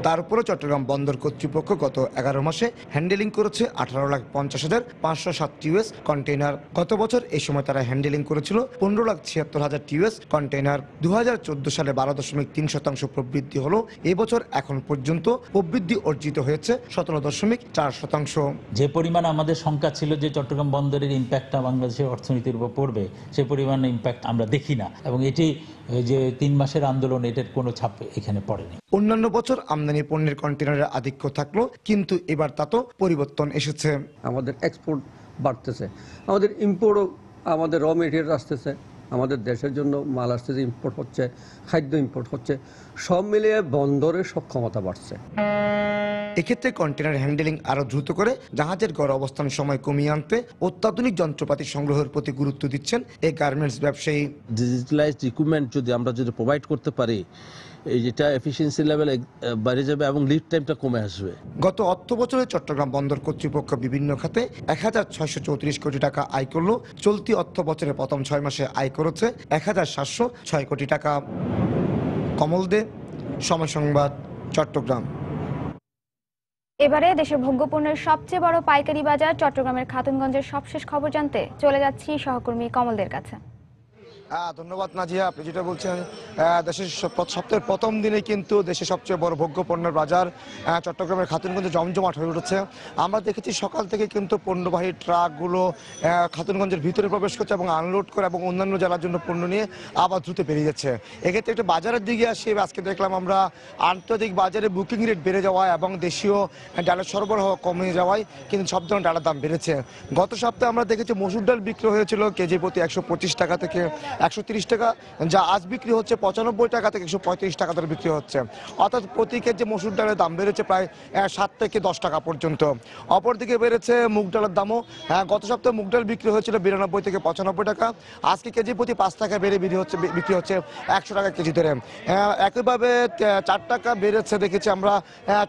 তারপরে চট্টগ্রাম বন্দর কর্তৃপক্ষ গত 11 মাসে হ্যান্ডেলিং করেছে 18,50,507 টিউএস কন্টেইনার। গত বছর এই সময় তারা হ্যান্ডেলিং করেছিল 15,76,000 টিউএস কন্টেইনার। 2014 সালে 12.3% প্রবৃদ্ধি হলো। এবছর এখন পর্যন্ত প্রবৃদ্ধি অর্জিত হয়েছে 17.4%। যে পরিমাণ আমাদের শঙ্কা ছিল যে চট্টগ্রাম বন্দরের ইম্প্যাক্টটা বাংলাদেশের অর্থনীতির উপর পড়বে, সে পরিমাণ ইম্প্যাক্ট আমরা দেখি না, এবং এটি যে 3 মাসের আন্দোলন, এটার কোনো ছাপ এখানে পড়েনি। অন্যান্য বছর আমদানি পণ্যের কন্টেইনারের আধিক্য থাকলো, কিন্তু এবার তাতেও পরিবর্তন এসেছে। আমাদের এক্সপোর্ট বাড়তেছে, আমাদের ইম্পোর্টও, আমাদের র মেটেরিয়াল আসতেছে, আমাদের দেশের জন্য মাল আসতেছে, ইম্পোর্ট হচ্ছে, খাদ্য ইম্পোর্ট হচ্ছে, সব মিলিয়ে বন্দরের সক্ষমতা বাড়ছে। এক্ষেত্রে কন্টেইনার হ্যান্ডেলিং আরো দ্রুত করে জাহাজের গড় অবস্থান সময় কমিয়ে আনতে অত্যাধুনিক যন্ত্রপাতি সংগ্রহের প্রতি গুরুত্ব দিচ্ছেন এই গার্মেন্টস ব্যবসায়ী। ডিজিটালাইজড ইকুইপমেন্ট আমরা যদি প্রোভাইড করতে পারি, যেটা এফিসিয়েন্সি লেভেল বেড়ে যাবে এবং লিড টাইমটা কমে আসবে। গত অর্থ বছরে চট্টগ্রাম বন্দর কর্তৃপক্ষ বিভিন্ন খাতে 1,634 কোটি টাকা আয় করলো। চলতি অর্থ বছরের প্রথম 6 মাসে আয় করেছে 1,706 কোটি টাকা। কমল দে, সময় সংবাদ, চট্টগ্রাম। এবারে দেশের ভোগ্যপণ্যের সবচেয়ে বড় পাইকারি বাজার চট্টগ্রামের খাতুনগঞ্জের সবশেষ খবর জানতে চলে যাচ্ছি সহকর্মী কমলদের কাছে। ধন্যবাদ নাজিয়া। আপনি যেটা বলছেন, দেশের সপ্তাহের প্রথম দিনে কিন্তু দেশের সবচেয়ে বড় ভোগ্য পণ্যের বাজার চট্টগ্রামের খাতুনগঞ্জে জমজমাট হয়ে উঠেছে। আমরা দেখেছি সকাল থেকে কিন্তু পণ্যবাহী ট্রাকগুলো খাতুনগঞ্জের ভিতরে প্রবেশ করছে এবং আনলোড করে এবং অন্যান্য জেলার জন্য পণ্য নিয়ে আবার দ্রুত বেরিয়ে যাচ্ছে। এক্ষেত্রে একটা বাজারের দিকে আসি, আজকে দেখলাম আমরা আন্তর্জাতিক বাজারে বুকিং রেট বেড়ে যাওয়া এবং দেশীয় ডালের সরবরাহ কমে যাওয়ায় কিন্তু সব ধরনের ডালের দাম বেড়েছে। গত সপ্তাহে আমরা দেখেছি মসুর ডাল বিক্রি হয়েছিল কেজি প্রতি 125 টাকা থেকে 130 টাকা, যা আজ বিক্রি হচ্ছে 95 টাকা থেকে 135 টাকা ধরে বিক্রি হচ্ছে। অর্থাৎ প্রতি কেজি মসুর ডালের দাম বেড়েছে প্রায় 7 থেকে 10 টাকা পর্যন্ত। অপরদিকে বেড়েছে মুগ ডালের দামও। গত সপ্তাহে মুগ ডাল বিক্রি হয়েছিল 92 থেকে 95 টাকা, আজকে কেজি প্রতি 5 টাকা বেড়ে বিক্রি হচ্ছে 100 টাকা কেজি ধরে। একইভাবে 4 টাকা বেড়েছে দেখেছি আমরা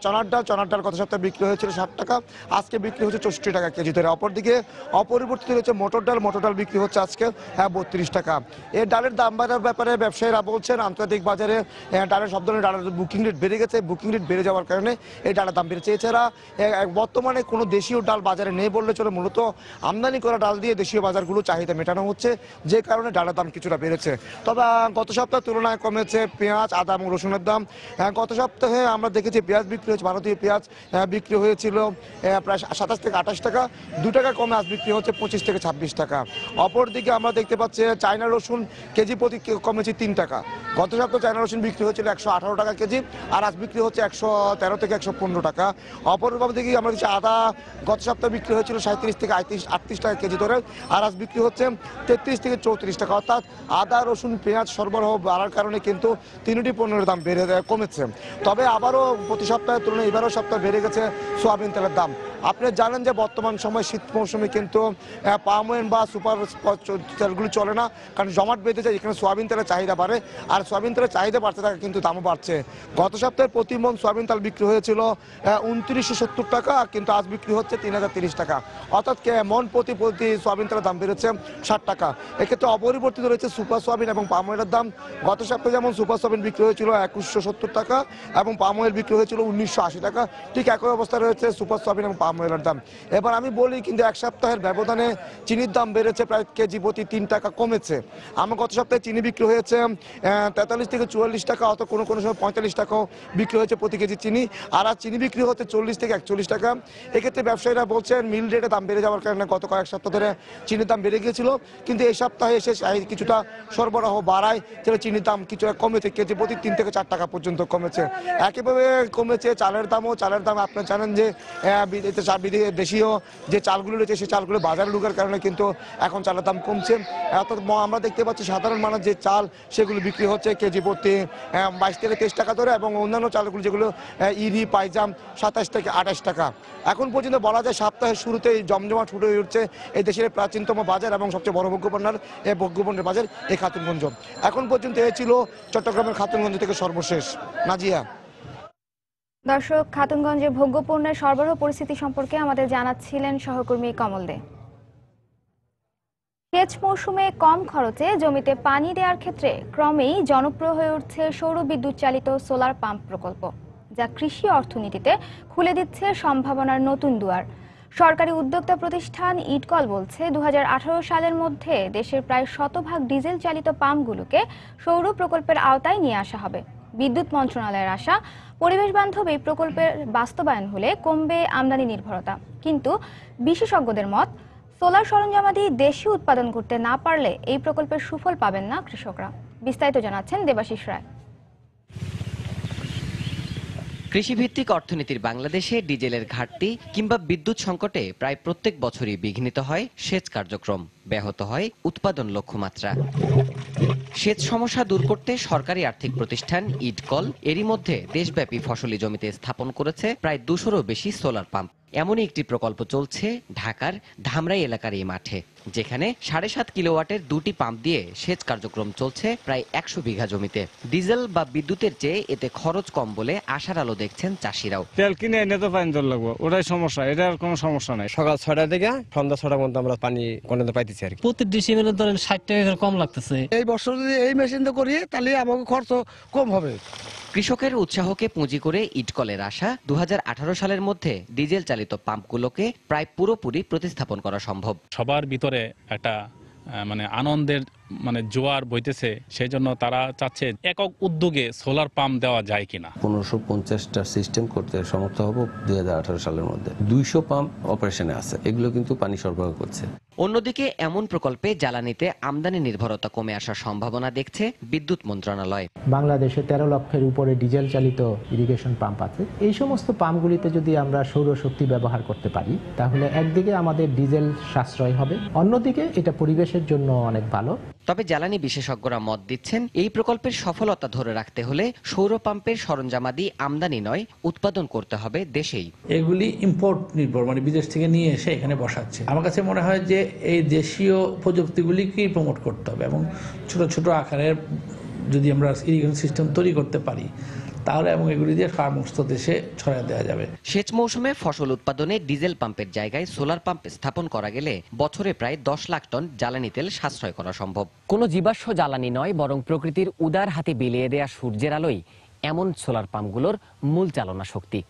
চনার ডাল গত সপ্তাহে বিক্রি হয়েছিল 60 টাকা, আজকে বিক্রি হচ্ছে 64 টাকা কেজি ধরে। অপরদিকে অপরিবর্তিত রয়েছে মটর ডাল বিক্রি হচ্ছে আজকে 32 টাকা। এই ডালের দাম বাড়ার ব্যাপারে ব্যবসায়ীরা বলছেন আন্তর্জাতিক বাজারে ডালের সব ধরনের ডালের বুকিং রেট বেড়ে গেছে। বুকিং রেট বেড়ে যাওয়ার কারণে এই ডালের দাম বেড়েছে। এছাড়া বর্তমানে কোনো দেশীয় ডাল বাজারে নেই বললে চলে, মূলত আমদানি করা ডাল দিয়ে দেশীয় বাজারগুলো চাহিদা মেটানো হচ্ছে, যে কারণে ডালের দাম কিছুটা বেড়েছে। তবে গত সপ্তাহের তুলনায় কমেছে পেঁয়াজ, আদা এবং রসুনের দাম। গত সপ্তাহে আমরা দেখেছি পেঁয়াজ বিক্রি হয়েছে, ভারতীয় পেঁয়াজ বিক্রি হয়েছিল প্রায় 27 থেকে 28 টাকা, 2 টাকা কমে আজ বিক্রি হচ্ছে 25 থেকে 26 টাকা। অপরদিকে আমরা দেখতে পাচ্ছি চায়না রসুন কেজি প্রতি কমেছে 3 টাকা। গত সপ্তাহে চায়না রসুন বিক্রি হয়েছিল 118 টাকা কেজি, আর আজ বিক্রি হচ্ছে 113 থেকে 115 টাকা। অপরদিকে আমরা দেখছি আদা গত সপ্তাহে বিক্রি হয়েছিল 37 থেকে 38 টাকা কেজি ধরে, আর আজ বিক্রি হচ্ছে 33 থেকে 34 টাকা। অর্থাৎ আদা, রসুন, পেঁয়াজ সরবরাহ বাড়ার কারণে কিন্তু তিনটি পণ্যের দাম কমেছে। তবে আবারও প্রতি সপ্তাহের তুলনায় এবারও সপ্তাহে বেড়ে গেছে সোয়াবিন তেলের দাম। আপনি জানেন যে বর্তমান সময় শীত মৌসুমে কিন্তু পাম অয়েল বা সুপার তেলগুলি চলে না, কারণ জমাট বেঁধে যায়। এখানে সোয়াবিন তেলের চাহিদা বাড়ে, আর সোয়াবিন তেলের চাহিদা বাড়তে থাকে কিন্তু দামও বাড়ছে। গত সপ্তাহে প্রতি মন সোয়াবিন তেল বিক্রি হয়েছিল 2970 টাকা, কিন্তু আজ বিক্রি হচ্ছে 3030 টাকা। অর্থাৎ মন প্রতি সোয়াবিন তেলের দাম বেড়েছে 60 টাকা। এক্ষেত্রে অপরিবর্তিত রয়েছে সুপার সোয়াবিন এবং পাম অয়েলের দাম। গত সপ্তাহে যেমন সুপার সোয়াবিন বিক্রি হয়েছিল 2170 টাকা এবং পাম অয়েল বিক্রি হয়েছিল 1980 টাকা, ঠিক একই অবস্থা রয়েছে সুপার সোয়াবিন এবং পাম অয়েলের দাম। এবার আমি বলি কিন্তু এক সপ্তাহের ব্যবধানে চিনির দাম বেড়েছে প্রায় কেজি প্রতি 3 টাকা কমেছে। আমার গত সপ্তাহে চিনি বিক্রি হয়েছে 43 থেকে 44 টাকা, অত কোনো সময় 45 টাকাও বিক্রি হয়েছে প্রতি কেজি চিনি, আর আজ চিনি বিক্রি হচ্ছে 40 থেকে 41 টাকা। এক্ষেত্রে ব্যবসায়ীরা বলছেন মিল রেটে দাম বেড়ে যাওয়ার কারণে গত কয়েক সপ্তাহ ধরে চিনির দাম বেড়ে গিয়েছিল, কিন্তু এই সপ্তাহে এসে কিছুটা সরবরাহ বাড়ায় যেটা চিনির দাম কিছুটা কমেছে, কেজি প্রতি 3 থেকে 4 টাকা পর্যন্ত কমেছে। একইভাবে কমেছে চালের দামও। চালের দাম আপনি জানেন যে দেশীয় যে চালগুলো রয়েছে সেই চালগুলো বাজারে ঢোকার কারণে কিন্তু এখন চালের দাম কমছে। অর্থাৎ আমরা দেখতে দেখতে পাচ্ছি সাধারণ মানুষ যে চাল সেগুলো বিক্রি হচ্ছে কেজি প্রতি 22 থেকে 23 টাকা ধরে, এবং অন্যান্য চালগুলো যেগুলো ইরি পাইজাম 27 থেকে 28 টাকা। এখন পর্যন্ত বলা যায় সপ্তাহের শুরুতেই জমজমাট শুরু হয়ে উঠছে এই দেশের প্রাচীনতম বাজার এবং সবচেয়ে বড় ভোগ্যপণ্যের এই ভোগ্যপণ্যের বাজার এই খাতুনগঞ্জ। এখন পর্যন্ত এ ছিল চট্টগ্রামের খাতুনগঞ্জ থেকে সর্বশেষ। নাজিয়া। দর্শক, খাতুনগঞ্জে ভোগ্যপণ্যের সরবরাহ পরিস্থিতি সম্পর্কে আমাদের জানাচ্ছিলেন সহকর্মী কমল দে। সেচ মৌসুমে কম খরচে জমিতে পানি দেওয়ার ক্ষেত্রে ক্রমেই জনপ্রিয় হয়ে উঠছে সৌর বিদ্যুৎ চালিত সোলার পাম্প প্রকল্প, যা কৃষি অর্থনীতিতে খুলে দিচ্ছে সম্ভাবনার নতুন দুয়ার। সরকারি উদ্যোক্তা প্রতিষ্ঠান ইটকল বলছে 2018 সালের মধ্যে দেশের প্রায় 100% ডিজেল চালিত পাম্পগুলোকে সৌর প্রকল্পের আওতায় নিয়ে আসা হবে। বিদ্যুৎ মন্ত্রণালয়ের আশা, পরিবেশ বান্ধব এই প্রকল্পের বাস্তবায়ন হলে কমবে আমদানি নির্ভরতা। কিন্তু বিশেষজ্ঞদের মত, সোলার সরঞ্জামাদি দেশে উৎপাদন করতে না পারলে এই প্রকল্পের সুফল পাবেন না কৃষকরা। বিস্তারিত জানাচ্ছেন দেবাশিস রায়। কৃষিভিত্তিক অর্থনীতির বাংলাদেশে ডিজেলের ঘাটতি কিংবা বিদ্যুৎ সংকটে প্রায় প্রত্যেক বছরই বিঘ্নিত হয় সেচ কার্যক্রম, ব্যাহত হয় উৎপাদন লক্ষ্যমাত্রা। সেচ সমস্যা দূর করতে সরকারি আর্থিক প্রতিষ্ঠান ইটকল এরই মধ্যে দেশব্যাপী ফসলি জমিতে স্থাপন করেছে প্রায় 200-রও বেশি সোলার পাম্প। এমনই একটি প্রকল্প চলছে ঢাকার ধামরাই এলাকার এই মাঠে, যেখানে 7.5 কিলোওয়াটের 2টি পাম্প দিয়ে সেচ কার্যক্রম চলছে প্রায় 100 বিঘা জমিতে। ডিজেল বা বিদ্যুতের চেয়ে এতে খরচ কম বলে আশার আলো দেখছেন চাষিরাও। তেল কিনে এনে তো পানি দর লাগবো, ওটাই সমস্যা, এটার কোনো সমস্যা নাই। সকাল 6টা থেকে সন্ধ্যা 6টার মধ্যে আমরা পানি কন্টেন্ট পাইতেছি আর কি। প্রতি ডিসিমেলে ধরেন 60 টাকা কম লাগতেছে। এই বছর যদি এই মেশিন দিয়ে করি তাহলে আমাকে খরচ কম হবে। কৃষকের উৎসাহকে পুঁজি করে ইটকলের আশা 2018 সালের মধ্যে ডিজেল চালিত পাম্পগুলোকে প্রায় পুরোপুরি প্রতিস্থাপন করা সম্ভব। সবার ভিতরে একটা আনন্দের জোয়ার বইতেছে, সেই জন্য তারা চাচ্ছে একক উদ্যোগে সোলার পাম্প দেওয়া যায় কিনা। 1550টা সিস্টেম করতে সমর্থ হব 2018 সালের মধ্যে। 200 পাম্প অপারেশনে আছে, এগুলো কিন্তু পানি সরবরাহ করছে। অন্যদিকে এমন প্রকল্পে জ্বালানিতে আমদানি নির্ভরতা কমে আসার সম্ভাবনা দেখছে বিদ্যুৎ মন্ত্রণালয়। বাংলাদেশে 13 লক্ষের উপরে ডিজেল চালিত ইরিগেশন পাম্প আছে। এই সমস্ত পাম্পগুলিতে যদি আমরা সৌরশক্তি ব্যবহার করতে পারি তাহলে একদিকে আমাদের ডিজেল সাশ্রয় হবে, অন্যদিকে এটা পরিবেশের জন্য অনেক ভালো। তবে জ্বালানি বিশেষজ্ঞরা মত দিচ্ছেন, এই প্রকল্পের সফলতা ধরে রাখতে হলে সৌর পাম্পের সরঞ্জামাদি আমদানি নয়, উৎপাদন করতে হবে দেশেই। এগুলি ইম্পোর্ট নির্ভর, বিদেশ থেকে নিয়ে এসে এখানে বসাচ্ছে। আমার কাছে মনে হয় যে এই দেশীয় প্রযুক্তিগুলিকেই প্রমোট করতে হবে এবং ছোট ছোট আকারের যদি আমরা ইরিগেশন সিস্টেম তৈরি করতে পারি তাহলে এবং এগুলি দিয়ে সমস্ত দেশে ছড়িয়ে দেওয়া যাবে। সেচ মৌসুমে ফসল উৎপাদনে ডিজেল পাম্পের জায়গায় সোলার পাম্প স্থাপন করা গেলে বছরে প্রায় 10 লাখ টন জ্বালানি তেল সাশ্রয় করা সম্ভব। কোনো জীবাশ্ম জ্বালানি নয়, বরং প্রকৃতির উদার হাতে বিলিয়ে দেয়া সূর্যের আলোই এমন সোলার পাম্পগুলোর মূল চালনা শক্তি।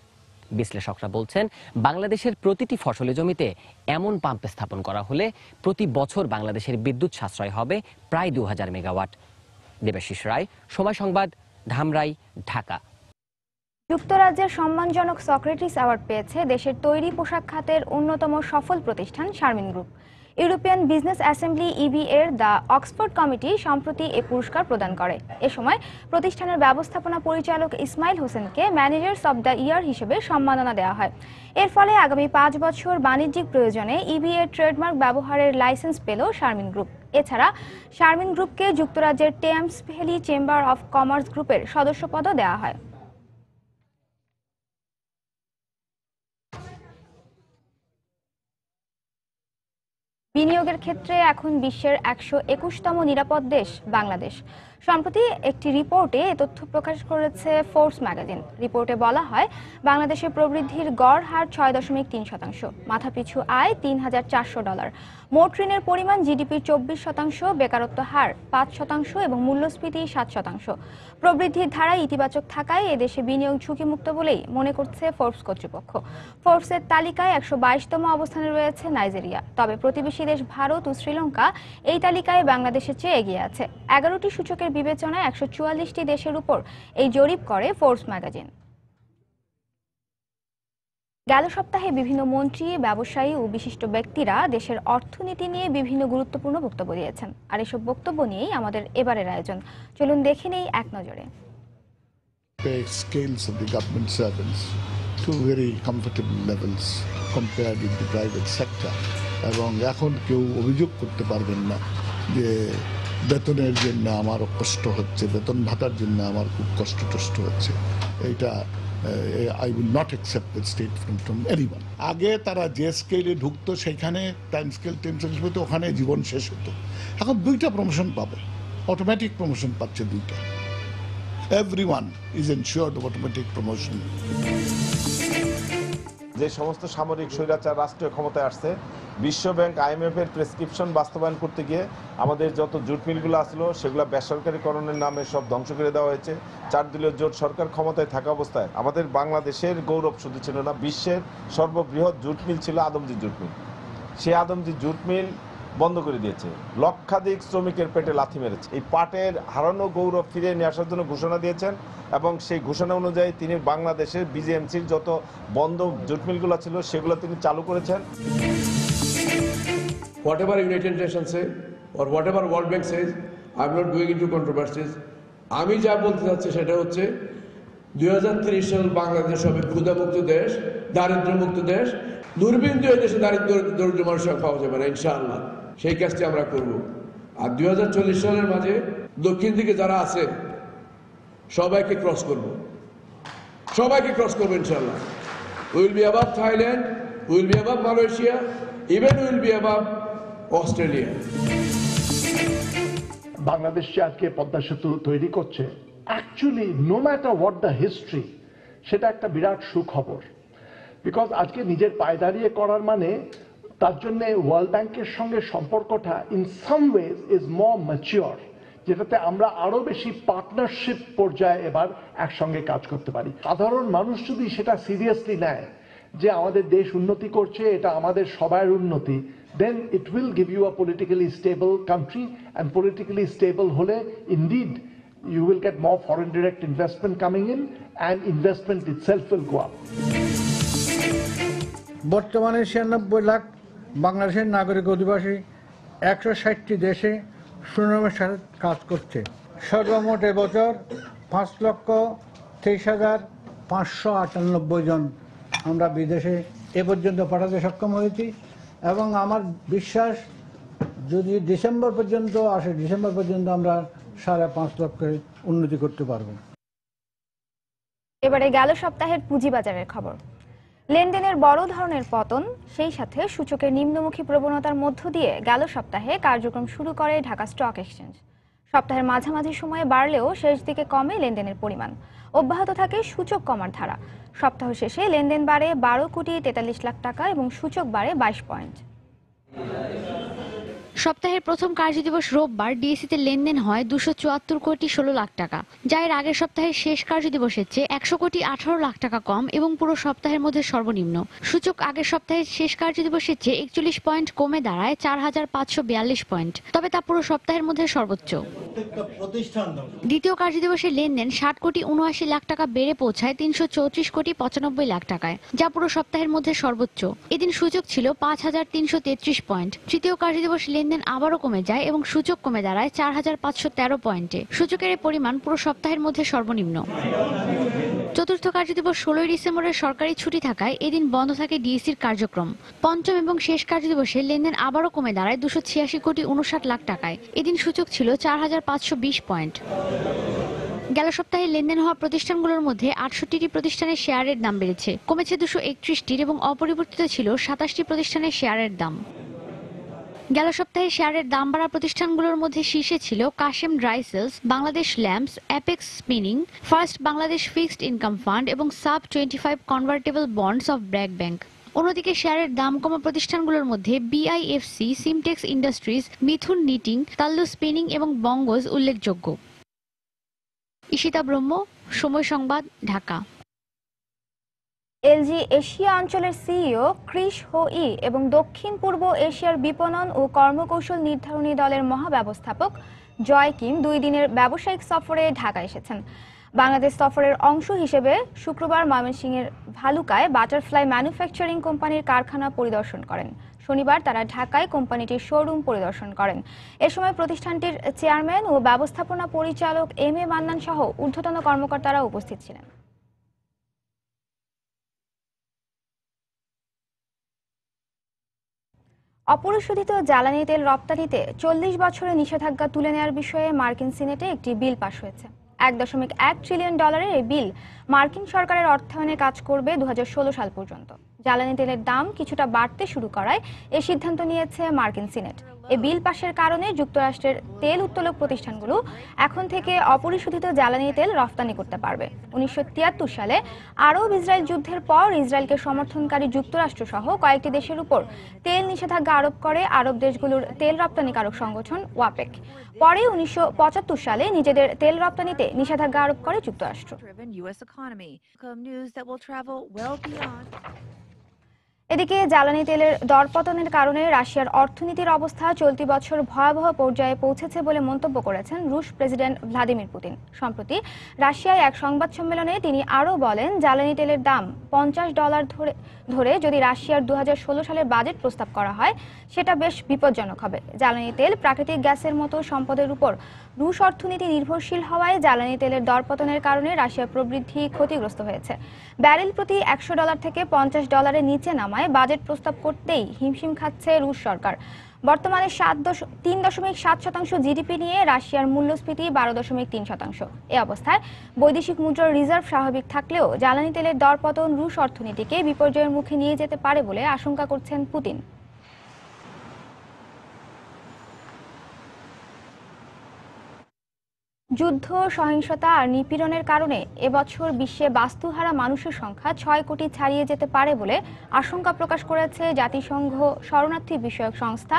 বিশ্লেষকরা বলছেন, বাংলাদেশের প্রতিটি ফসলি জমিতে এমন পাম্প স্থাপন করা হলে প্রতি বছর বাংলাদেশের বিদ্যুৎ সাশ্রয় হবে প্রায় 2000 মেগাওয়াট। দেবাশিস রায়, সময় সংবাদ, ধামরাই, ঢাকা। যুক্তরাজ্যের সম্মানজনক সক্রেটিস অ্যাওয়ার্ড পেয়েছে দেশের তৈরি পোশাক খাতের অন্যতম সফল প্রতিষ্ঠান Sharmin group. European business assembly EB এর দ্য অক্সফোর্ড কমিটি সম্প্রতি এ পুরস্কার প্রদান করে। এ সময় প্রতিষ্ঠানের ব্যবস্থাপনা পরিচালক ইসমাইল হোসেনকে ম্যানেজার্স অব দ্য ইয়ার হিসেবে সম্মাননা দেওয়া হয়। এর ফলে আগামী 5 বছর বাণিজ্যিক প্রয়োজনে ইবি এর ট্রেডমার্ক ব্যবহারের লাইসেন্স পেল শারমিন গ্রুপ। এছাড়া শারমিন গ্রুপকে যুক্তরাজ্যের Thames valley chamber of commerce গ্রুপের সদস্যপদও দেওয়া হয়। বিনিয়োগের ক্ষেত্রে এখন বিশ্বের 121তম নিরাপদ দেশ বাংলাদেশ। সম্প্রতি একটি রিপোর্টে এ তথ্য প্রকাশ করেছে ফোর্বস ম্যাগাজিন। রিপোর্টে বলা হয়, বাংলাদেশের প্রবৃদ্ধির গড় হার 6.3%, মাথাপিছু আয় $3,400, মোট ঋণের পরিমাণ জিডিপির 24%, বেকারত্ব হার 5% এবং মূল্যস্ফীতি 7%। প্রবৃদ্ধির ধারা ইতিবাচক থাকায় এদেশে বিনিয়োগ ঝুঁকিমুক্ত বলেই মনে করছে ফোর্বস কর্তৃপক্ষ। ফোর্বসের তালিকায় 122তম অবস্থানে রয়েছে নাইজেরিয়া। তবে প্রতিবেশী দেশ ভারত ও শ্রীলঙ্কা এই তালিকায় বাংলাদেশের চেয়ে এগিয়ে আছে। 11টি সূচকের বিবেচনায় 144টি দেশের উপর এই জরিপ করে ফোর্বস ম্যাগাজিন। গেল সপ্তাহে বিভিন্ন মন্ত্রী, ব্যবসায়ী ও বিশিষ্ট ব্যক্তিরা দেশের অর্থনীতি নিয়ে বিভিন্ন গুরুত্বপূর্ণ বক্তব্য দিয়েছেন। আর এসব বক্তব্য নিয়েই আমাদের এবারের আয়োজন। চলুন দেখে নেই এক নজরে। Pay scales of the government servants to very comfortable levels compared with the private sector. এবং এখন কেউ অভিযোগ করতে পারবেন না যে বেতনের জন্য আমার কষ্ট হচ্ছে, বেতন ভাতার জন্য আমার খুব কষ্ট হচ্ছে। এটা I will not accept that statement from anyone. আগে তারা যে স্কেলে ঢুকতো সেখানে টাইম স্কেল হতো, ওখানে জীবন শেষ হতো। এখন 2টা প্রমোশন পাবে, অটোমেটিক প্রমোশন পাচ্ছে 2টা। Everyone is ensured of automatic promotion. যে সমস্ত সামরিক স্বৈরাচার রাষ্ট্রীয় ক্ষমতায় আসছে, বিশ্বব্যাংক IMF এর প্রেসক্রিপশন বাস্তবায়ন করতে গিয়ে আমাদের যত জুট মিলগুলো আসলো সেগুলো বেসরকারীকরণের নামে সব ধ্বংস করে দেওয়া হয়েছে। 4 দলীয় জোট সরকার ক্ষমতায় থাকা অবস্থায় আমাদের বাংলাদেশের গৌরব শুধু ছিল না, বিশ্বের সর্ববৃহৎ জুট মিল ছিল আদমজি জুট মিল। সেই আদমজি জুট মিল বন্ধ করে দিয়েছে, লক্ষাধিক শ্রমিকের পেটে লাথি মেরেছে। এই পাটের হারানো গৌরব ফিরিয়ে নিয়ে আসার জন্য ঘোষণা দিয়েছেন এবং সেই ঘোষণা অনুযায়ী তিনি বাংলাদেশের BJMCর যত বন্ধ জুট মিলগুলো ছিল সেগুলো তিনি চালু করেছেন। Whatever United Nations say or whatever World Bank says, I'm not going into controversies. আমি যা বলতে চাচ্ছি সেটা হচ্ছে 2030 সাল বাংলাদেশ হবে ক্ষুধামুক্ত দেশ, দারিদ্র্যমুক্ত দেশ। দুর্বিন্দু এই দেশে দরিদ্র মানুষের পাওয়া যাবে না ইনশাআল্লাহ, সেই কাজটি আমরা করব। আর 2040 সালের মাঝে দক্ষিণ দিকে যারা আছে সবাইকে ক্রস করব, ইনশাআল্লাহ। Will be above Thailand, will be above Malaysia, even will be above Australia. Bangladesh যে আজকে পদ্মা সেতু তৈরি করছে, actually no matter what the history, সেটা একটা বিরাট সুখবর। বিকজ আজকে নিজের পায়ে দাঁড়িয়ে করার মানে তার জন্য ওয়ার্ল্ড ব্যাংকের সঙ্গে সম্পর্কটা in some wedge is more mature, যেটাতে আমরা আরো বেশি পার্টনারশিপ পর্যায়ে এবার একসঙ্গে কাজ করতে পারি। সাধারণ মানুষ যদি সেটা সিরিয়াসলি নেয় যে আমাদের দেশ উন্নতি করছে, এটা আমাদের সবার উন্নতি, then it will give you a politically stable country, and politically stable hole indeed you will get more foreign direct investment coming in and investment itself will go up. বর্তমানে 96 লাখ বাংলাদেশের নাগরিক অধিবাসী 160টি দেশে সুনামের সাথে কাজ করছে। সর্বমোট এবছর 5,23,598 জন আমরা বিদেশে এ পর্যন্ত পাঠাতে সক্ষম হয়েছি এবং আমার বিশ্বাস যদি ডিসেম্বর পর্যন্ত আসে, ডিসেম্বর পর্যন্ত আমরা 5.5 লক্ষের উন্নতি করতে পারব। এবারে গেল সপ্তাহের পুঁজিবাজারের খবর। লেনদেনের বড় ধরনের পতন, সেই সাথে সূচকের নিম্নমুখী প্রবণতার মধ্য দিয়ে গেল সপ্তাহে কার্যক্রম শুরু করে ঢাকা স্টক এক্সচেঞ্জ। সপ্তাহের মাঝামাঝি সময়ে বাড়লেও শেষ দিকে কমে লেনদেনের পরিমাণ, অব্যাহত থাকে সূচক কমার ধারা। সপ্তাহ শেষে লেনদেন বাড়ে 12,43 লাখ টাকা এবং সূচক বাড়ে 22 পয়েন্ট। সপ্তাহের প্রথম কার্যদিবস রোববার ডিএসইতে লেনদেন হয় 274,16 লাখ টাকা, যা এর আগের সপ্তাহের শেষ কার্যদিবসের চেয়ে 100,18 লাখ টাকা কম এবং পুরো সপ্তাহের মধ্যে সর্বনিম্ন। সূচক আগের সপ্তাহের শেষ কার্যদিবসের চেয়ে 41 পয়েন্ট কমে দাঁড়ায় 4,542 পয়েন্ট, তবে তা পুরো সপ্তাহের মধ্যে সর্বোচ্চ। দ্বিতীয় কার্যদিবসের লেনদেন 60,79 লাখ টাকা বেড়ে পৌঁছায় 334,95 লাখ টাকায়, যা পুরো সপ্তাহের মধ্যে সর্বোচ্চ। এদিন সূচক ছিল 5,333 পয়েন্ট। তৃতীয় কার্যদিবস লেনদেন আবারও কমে যায় এবং সূচক কমে দাঁড়ায় 4,513 পয়েন্টে। সূচকের এই পরিমাণ পুরো সপ্তাহের মধ্যে সর্বনিম্ন। চতুর্থ কার্যদিবস 16 ডিসেম্বরের সরকারি ছুটি থাকায় এদিন বন্ধ থাকে ডিএসইর কার্যক্রম। পঞ্চম এবং শেষ কার্যদিবসে লেনদেন আবারও কমে দাঁড়ায় 286,59 লাখ টাকায়। এদিন সূচক ছিল 4,520 পয়েন্ট। গেল সপ্তাহে লেনদেন হওয়া প্রতিষ্ঠানগুলোর মধ্যে 68টি প্রতিষ্ঠানের শেয়ারের দাম বেড়েছে, কমেছে 231টির এবং অপরিবর্তিত ছিল 27টি প্রতিষ্ঠানের শেয়ারের দাম। গেল সপ্তাহে শেয়ারের দাম বাড়া প্রতিষ্ঠানগুলোর মধ্যে শীর্ষে ছিল Kashem dry cells, Bangladesh lamps, apex spinning, first Bangladesh fixed income fund এবং sub 25 convertible bonds of BRAC bank. অন্যদিকে শেয়ারের দাম কমা প্রতিষ্ঠানগুলোর মধ্যে BIFC, Simtex industries, Mithun knitting, Tallu spinning এবং বঙ্গজ উল্লেখযোগ্য। ঈশিতা ব্রহ্ম, সময় সংবাদ, ঢাকা। এলজি এশিয়া অঞ্চলের সিইও ক্রিস হোই এবং দক্ষিণ পূর্ব এশিয়ার বিপণন ও কর্মকৌশল নির্ধারণী দলের মহাব্যবস্থাপক জয় কিম 2 দিনের ব্যবসায়িক সফরে ঢাকা এসেছেন। বাংলাদেশ সফরের অংশ হিসেবে শুক্রবার ময়মনসিংহের ভালুকায় বাটারফ্লাই ম্যানুফ্যাকচারিং কোম্পানির কারখানা পরিদর্শন করেন। শনিবার তারা ঢাকায় কোম্পানিটির শোরুম পরিদর্শন করেন। এ সময় প্রতিষ্ঠানটির চেয়ারম্যান ও ব্যবস্থাপনা পরিচালক এম এ মান্নান সহ ঊর্ধ্বতন কর্মকর্তারা উপস্থিত ছিলেন। অপরিশোধিত জ্বালানি তেল রপ্তানিতে 40 বছরের নিষেধাজ্ঞা তুলে নেওয়ার বিষয়ে মার্কিন সিনেটে একটি বিল পাশ হয়েছে। $1.1 ট্রিলিয়ন এই বিল মার্কিন সরকারের অর্থায়নে কাজ করবে 2016 সাল পর্যন্ত। জ্বালানি তেলের দাম কিছুটা বাড়তে শুরু করায় এই সিদ্ধান্ত নিয়েছে মার্কিন সিনেট। এই বিল পাশের কারণে যুক্তরাষ্ট্রের তেল উত্তোলক প্রতিষ্ঠানগুলো এখন থেকে অপরিশোধিত জ্বালানি তেল রপ্তানি করতে পারবে। 1973 সালে আরব ইসরায়েল যুদ্ধের পর ইসরায়েলকে সমর্থনকারী যুক্তরাষ্ট্র সহ কয়েকটি দেশের উপর তেল নিষেধাজ্ঞা আরোপ করে আরব দেশগুলোর তেল রপ্তানিকারক সংগঠন ওয়াপেক। পরে 1975 সালে নিজেদের তেল রপ্তানিতে নিষেধাজ্ঞা আরোপ করে যুক্তরাষ্ট্র। এদিকে জ্বালানি তেলের দরপতনের কারণে রাশিয়ার অর্থনীতির অবস্থা চলতি বছর ভয়াবহ পর্যায়ে পৌঁছেছে বলে মন্তব্য করেছেন রুশ প্রেসিডেন্ট ভ্লাদিমির পুতিন। সম্প্রতি রাশিয়ায় এক সংবাদ সম্মেলনে তিনি আরও বলেন, জ্বালানি তেলের দাম $50 ধরে যদি রাশিয়ার 2016 সালের বাজেট প্রস্তাব করা হয় সেটা বেশ বিপজ্জনক হবে। জ্বালানি তেল প্রাকৃতিক গ্যাসের মতো সম্পদের উপর রুশ অর্থনীতি নির্ভরশীল হওয়ায় জ্বালানি তেলের দরপতনের কারণে রাশিয়ার প্রবৃদ্ধি ক্ষতিগ্রস্ত হয়েছে। ব্যারেল প্রতি $100 থেকে $50 নিচে নামায় বাজেট প্রস্তাব করতেই হিমশিম খাচ্ছে রুশ সরকার। বর্তমানে 3.7% জিডিপি নিয়ে রাশিয়ার মূল্যস্ফীতি 12.3%। এ অবস্থায় বৈদেশিক মুদ্রার রিজার্ভ স্বাভাবিক থাকলেও জ্বালানি তেলের দরপতন রুশ অর্থনীতিকে বিপর্যয়ের মুখে নিয়ে যেতে পারে বলে আশঙ্কা করছেন পুতিন। যুদ্ধ, সহিংসতা আর নিপীড়নের কারণে এবছর বিশ্বে বাস্তুহারা মানুষের সংখ্যা 6 কোটি ছাড়িয়ে যেতে পারে বলে আশঙ্কা প্রকাশ করেছে জাতিসংঘ শরণার্থী বিষয়ক সংস্থা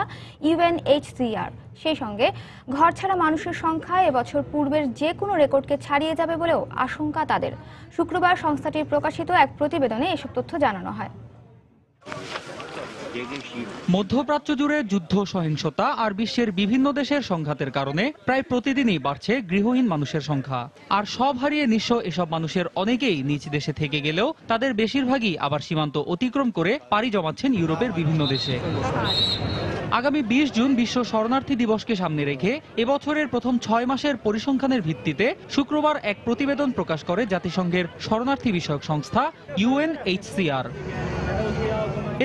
UNHCR। সেই সঙ্গে ঘরছাড়া মানুষের সংখ্যা এবছর পূর্বের যে কোনো রেকর্ডকে ছাড়িয়ে যাবে বলেও আশঙ্কা তাদের। শুক্রবার সংস্থাটির প্রকাশিত এক প্রতিবেদনে এসব তথ্য জানানো হয়। মধ্যপ্রাচ্য জুড়ে যুদ্ধ, সহিংসতা আর বিশ্বের বিভিন্ন দেশের সংঘাতের কারণে প্রায় প্রতিদিনই বাড়ছে গৃহহীন মানুষের সংখ্যা। আর সব হারিয়ে নিঃস্ব এসব মানুষের অনেকেই নিজ দেশে থেকে গেলেও তাদের বেশিরভাগই আবার সীমান্ত অতিক্রম করে পাড়ি জমাচ্ছেন ইউরোপের বিভিন্ন দেশে। আগামী 20 জুন বিশ্ব শরণার্থী দিবসকে সামনে রেখে এবছরের প্রথম 6 মাসের পরিসংখ্যানের ভিত্তিতে শুক্রবার এক প্রতিবেদন প্রকাশ করে জাতিসংঘের শরণার্থী বিষয়ক সংস্থা UNHCR।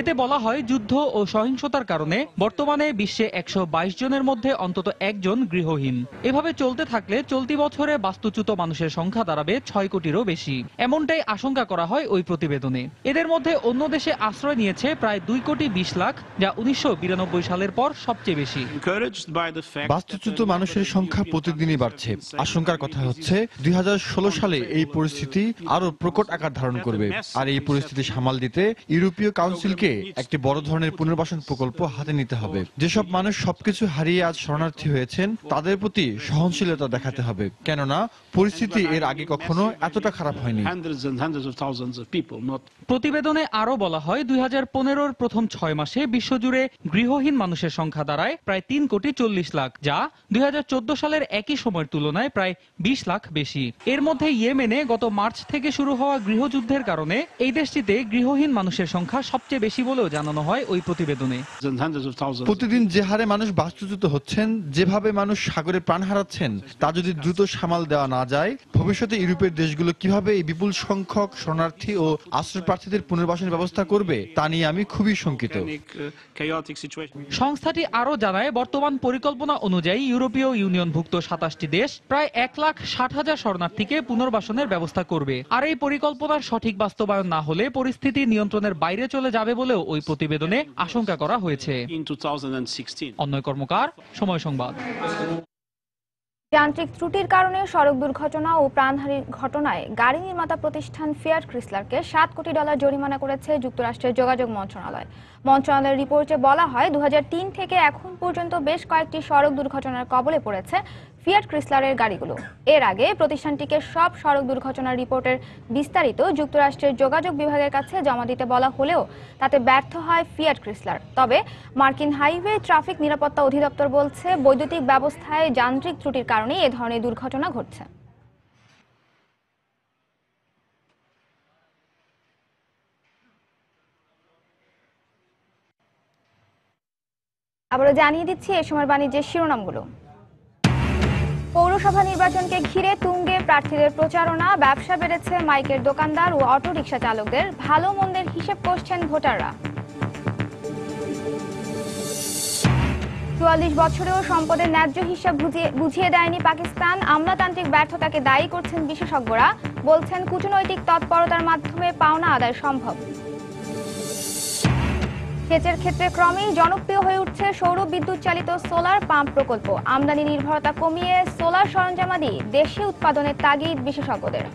এতে বলা হয়, যুদ্ধ ও সহিংসতার কারণে বর্তমানে বিশ্বে 122 জনের মধ্যে অন্তত একজন গৃহহীন। এভাবে চলতে থাকলে চলতি বছরে বাস্তুচ্যুত মানুষের সংখ্যা দাঁড়াবে 6 কোটিরও বেশি। এমনটাই আশঙ্কা করা হয় ওই প্রতিবেদনে। এদের মধ্যে অন্য দেশে আশ্রয় নিয়েছে প্রায় 2 কোটি 20 লাখ, যা 1992 সালের পর সবচেয়ে বেশি। বাস্তুচ্যুত মানুষের সংখ্যা প্রতিদিনই বাড়ছে। আশঙ্কার কথা হচ্ছে 2016 সালে এই পরিস্থিতি আরো প্রকট আকার ধারণ করবে। আর এই পরিস্থিতি সামাল দিতে ইউরোপীয় কাউন্সিলকে একটি বড় ধরনের পুনর্বাসন প্রকল্প হাতে নিতে হবে। যেসব মানুষ সবকিছু হারিয়ে আজ শরণার্থী হয়েছেন তাদের প্রতি সহনশীলতা দেখাতে হবে, কেননা পরিস্থিতি এর আগে কখনো এতটা খারাপ হয়নি। প্রতিবেদনে আরো বলা হয়, 2015-র প্রথম 6 মাসে বিশ্বজুড়ে গৃহহীন মানুষের সংখ্যা দাঁড়ায় প্রায় 3 কোটি 40 লাখ, যা 2014 সালের একই সময়ের তুলনায় প্রায় 20 লাখ বেশি। এর মধ্যে ইয়েমেনে গত মার্চ থেকে শুরু হওয়া গৃহযুদ্ধের কারণে এই দেশটিতে গৃহহীন মানুষের সংখ্যা সবচেয়ে বেশি বলেও জানানো হয় ওই প্রতিবেদনে। প্রতিদিন যে হারে মানুষ বাস্তুচ্যুত হচ্ছেন, যেভাবে মানুষ সাগরে প্রাণ হারাচ্ছেন, তা যদি দ্রুত সামাল দেওয়া না যায়, ভবিষ্যতে ইউরোপের দেশগুলো কিভাবে এই বিপুল সংখ্যক শরণার্থী ও আশ্রয় প্রার্থীদের পুনর্বাসনের ব্যবস্থা করবে তা নিয়ে আমি খুবই শঙ্কিত। সংস্থাটি আরো জানায়, বর্তমান পরিকল্পনা অনুযায়ী ইউরোপীয় ইউনিয়নভুক্ত 27টি দেশ প্রায় 1,60,000 শরণার্থীকে পুনর্বাসনের ব্যবস্থা করবে। আর এই পরিকল্পনার সঠিক বাস্তবায়ন না হলে পরিস্থিতি নিয়ন্ত্রণের বাইরে চলে যাবে বলেও ওই প্রতিবেদনে আশঙ্কা করা হয়েছে। অন্যয় কর্মকার, সময় সংবাদ। যান্ত্রিক ত্রুটির কারণে সড়ক দুর্ঘটনা ও প্রাণহানির ঘটনায় গাড়ি নির্মাতা প্রতিষ্ঠান ফিয়াট ক্রিসলারকে $7 কোটি জরিমানা করেছে যুক্তরাষ্ট্রের যোগাযোগ মন্ত্রণালয়। মন্ত্রণালয়ের রিপোর্টে বলা হয়, 2003 থেকে এখন পর্যন্ত বেশ কয়েকটি সড়ক দুর্ঘটনার কবলে পড়েছে ফিয়াট ক্রিসলারের গাড়িগুলো। এর আগে প্রতিষ্ঠানটিকে সব সড়ক দুর্ঘটনার রিপোর্টের বিস্তারিত যুক্তরাষ্ট্রের যোগাযোগ বিভাগের কাছে জমা দিতে বলা হলেও তাতে ব্যর্থ হয় ফিয়াট ক্রিসলার। তবে মার্কিন হাইওয়ে ট্রাফিক নিরাপত্তা অধিদপ্তর বলছে, বৈদ্যুতিক ব্যবস্থায় যান্ত্রিক ত্রুটির কারণে এ ধরনের দুর্ঘটনা ঘটছে। আবারও জানিয়ে দিচ্ছি এ সময় বাণিজ্যের শিরোনামগুলো। পৌরসভা নির্বাচনকে ঘিরে তুঙ্গে প্রার্থীদের প্রচারণা, ব্যবসা বেড়েছে মাইকের দোকানদার ও অটোরিকশা চালকদের, ভালো মন্দের হিসেব করছেন ভোটাররা। 44 বছরেও সম্পদের ন্যায্য হিসাব বুঝিয়ে দেয়নি পাকিস্তান। আমলাতান্ত্রিক ব্যর্থতাকে দায়ী করছেন বিশেষজ্ঞরা, বলছেন কূটনৈতিক তৎপরতার মাধ্যমে পাওনা আদায় সম্ভব। সেচের ক্ষেত্রে ক্রমেই জনপ্রিয় হয়ে উঠছে সৌর বিদ্যুৎ চালিত সোলার পাম্প প্রকল্প। আমদানি নির্ভরতা কমিয়ে সোলার সরঞ্জামাদি দেশে উৎপাদনের তাগিদ বিশেষজ্ঞদের।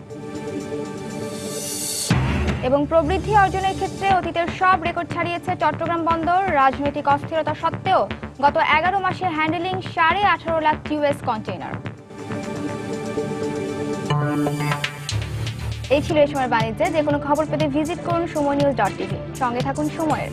এবং প্রবৃদ্ধি অর্জনের ক্ষেত্রে অতীতের সব রেকর্ড ছাড়িয়েছে চট্টগ্রাম বন্দর। রাজনৈতিক অস্থিরতা সত্ত্বেও গত 11 মাসে হ্যান্ডেলিং 18.5 লাখ টিউএস কন্টেইনার। এই ছিল এই সময়ের বাণিজ্যে। যে কোনো খবর পেতে ভিজিট করুন সময়নিউজ.tv। সঙ্গে থাকুন সময়ের।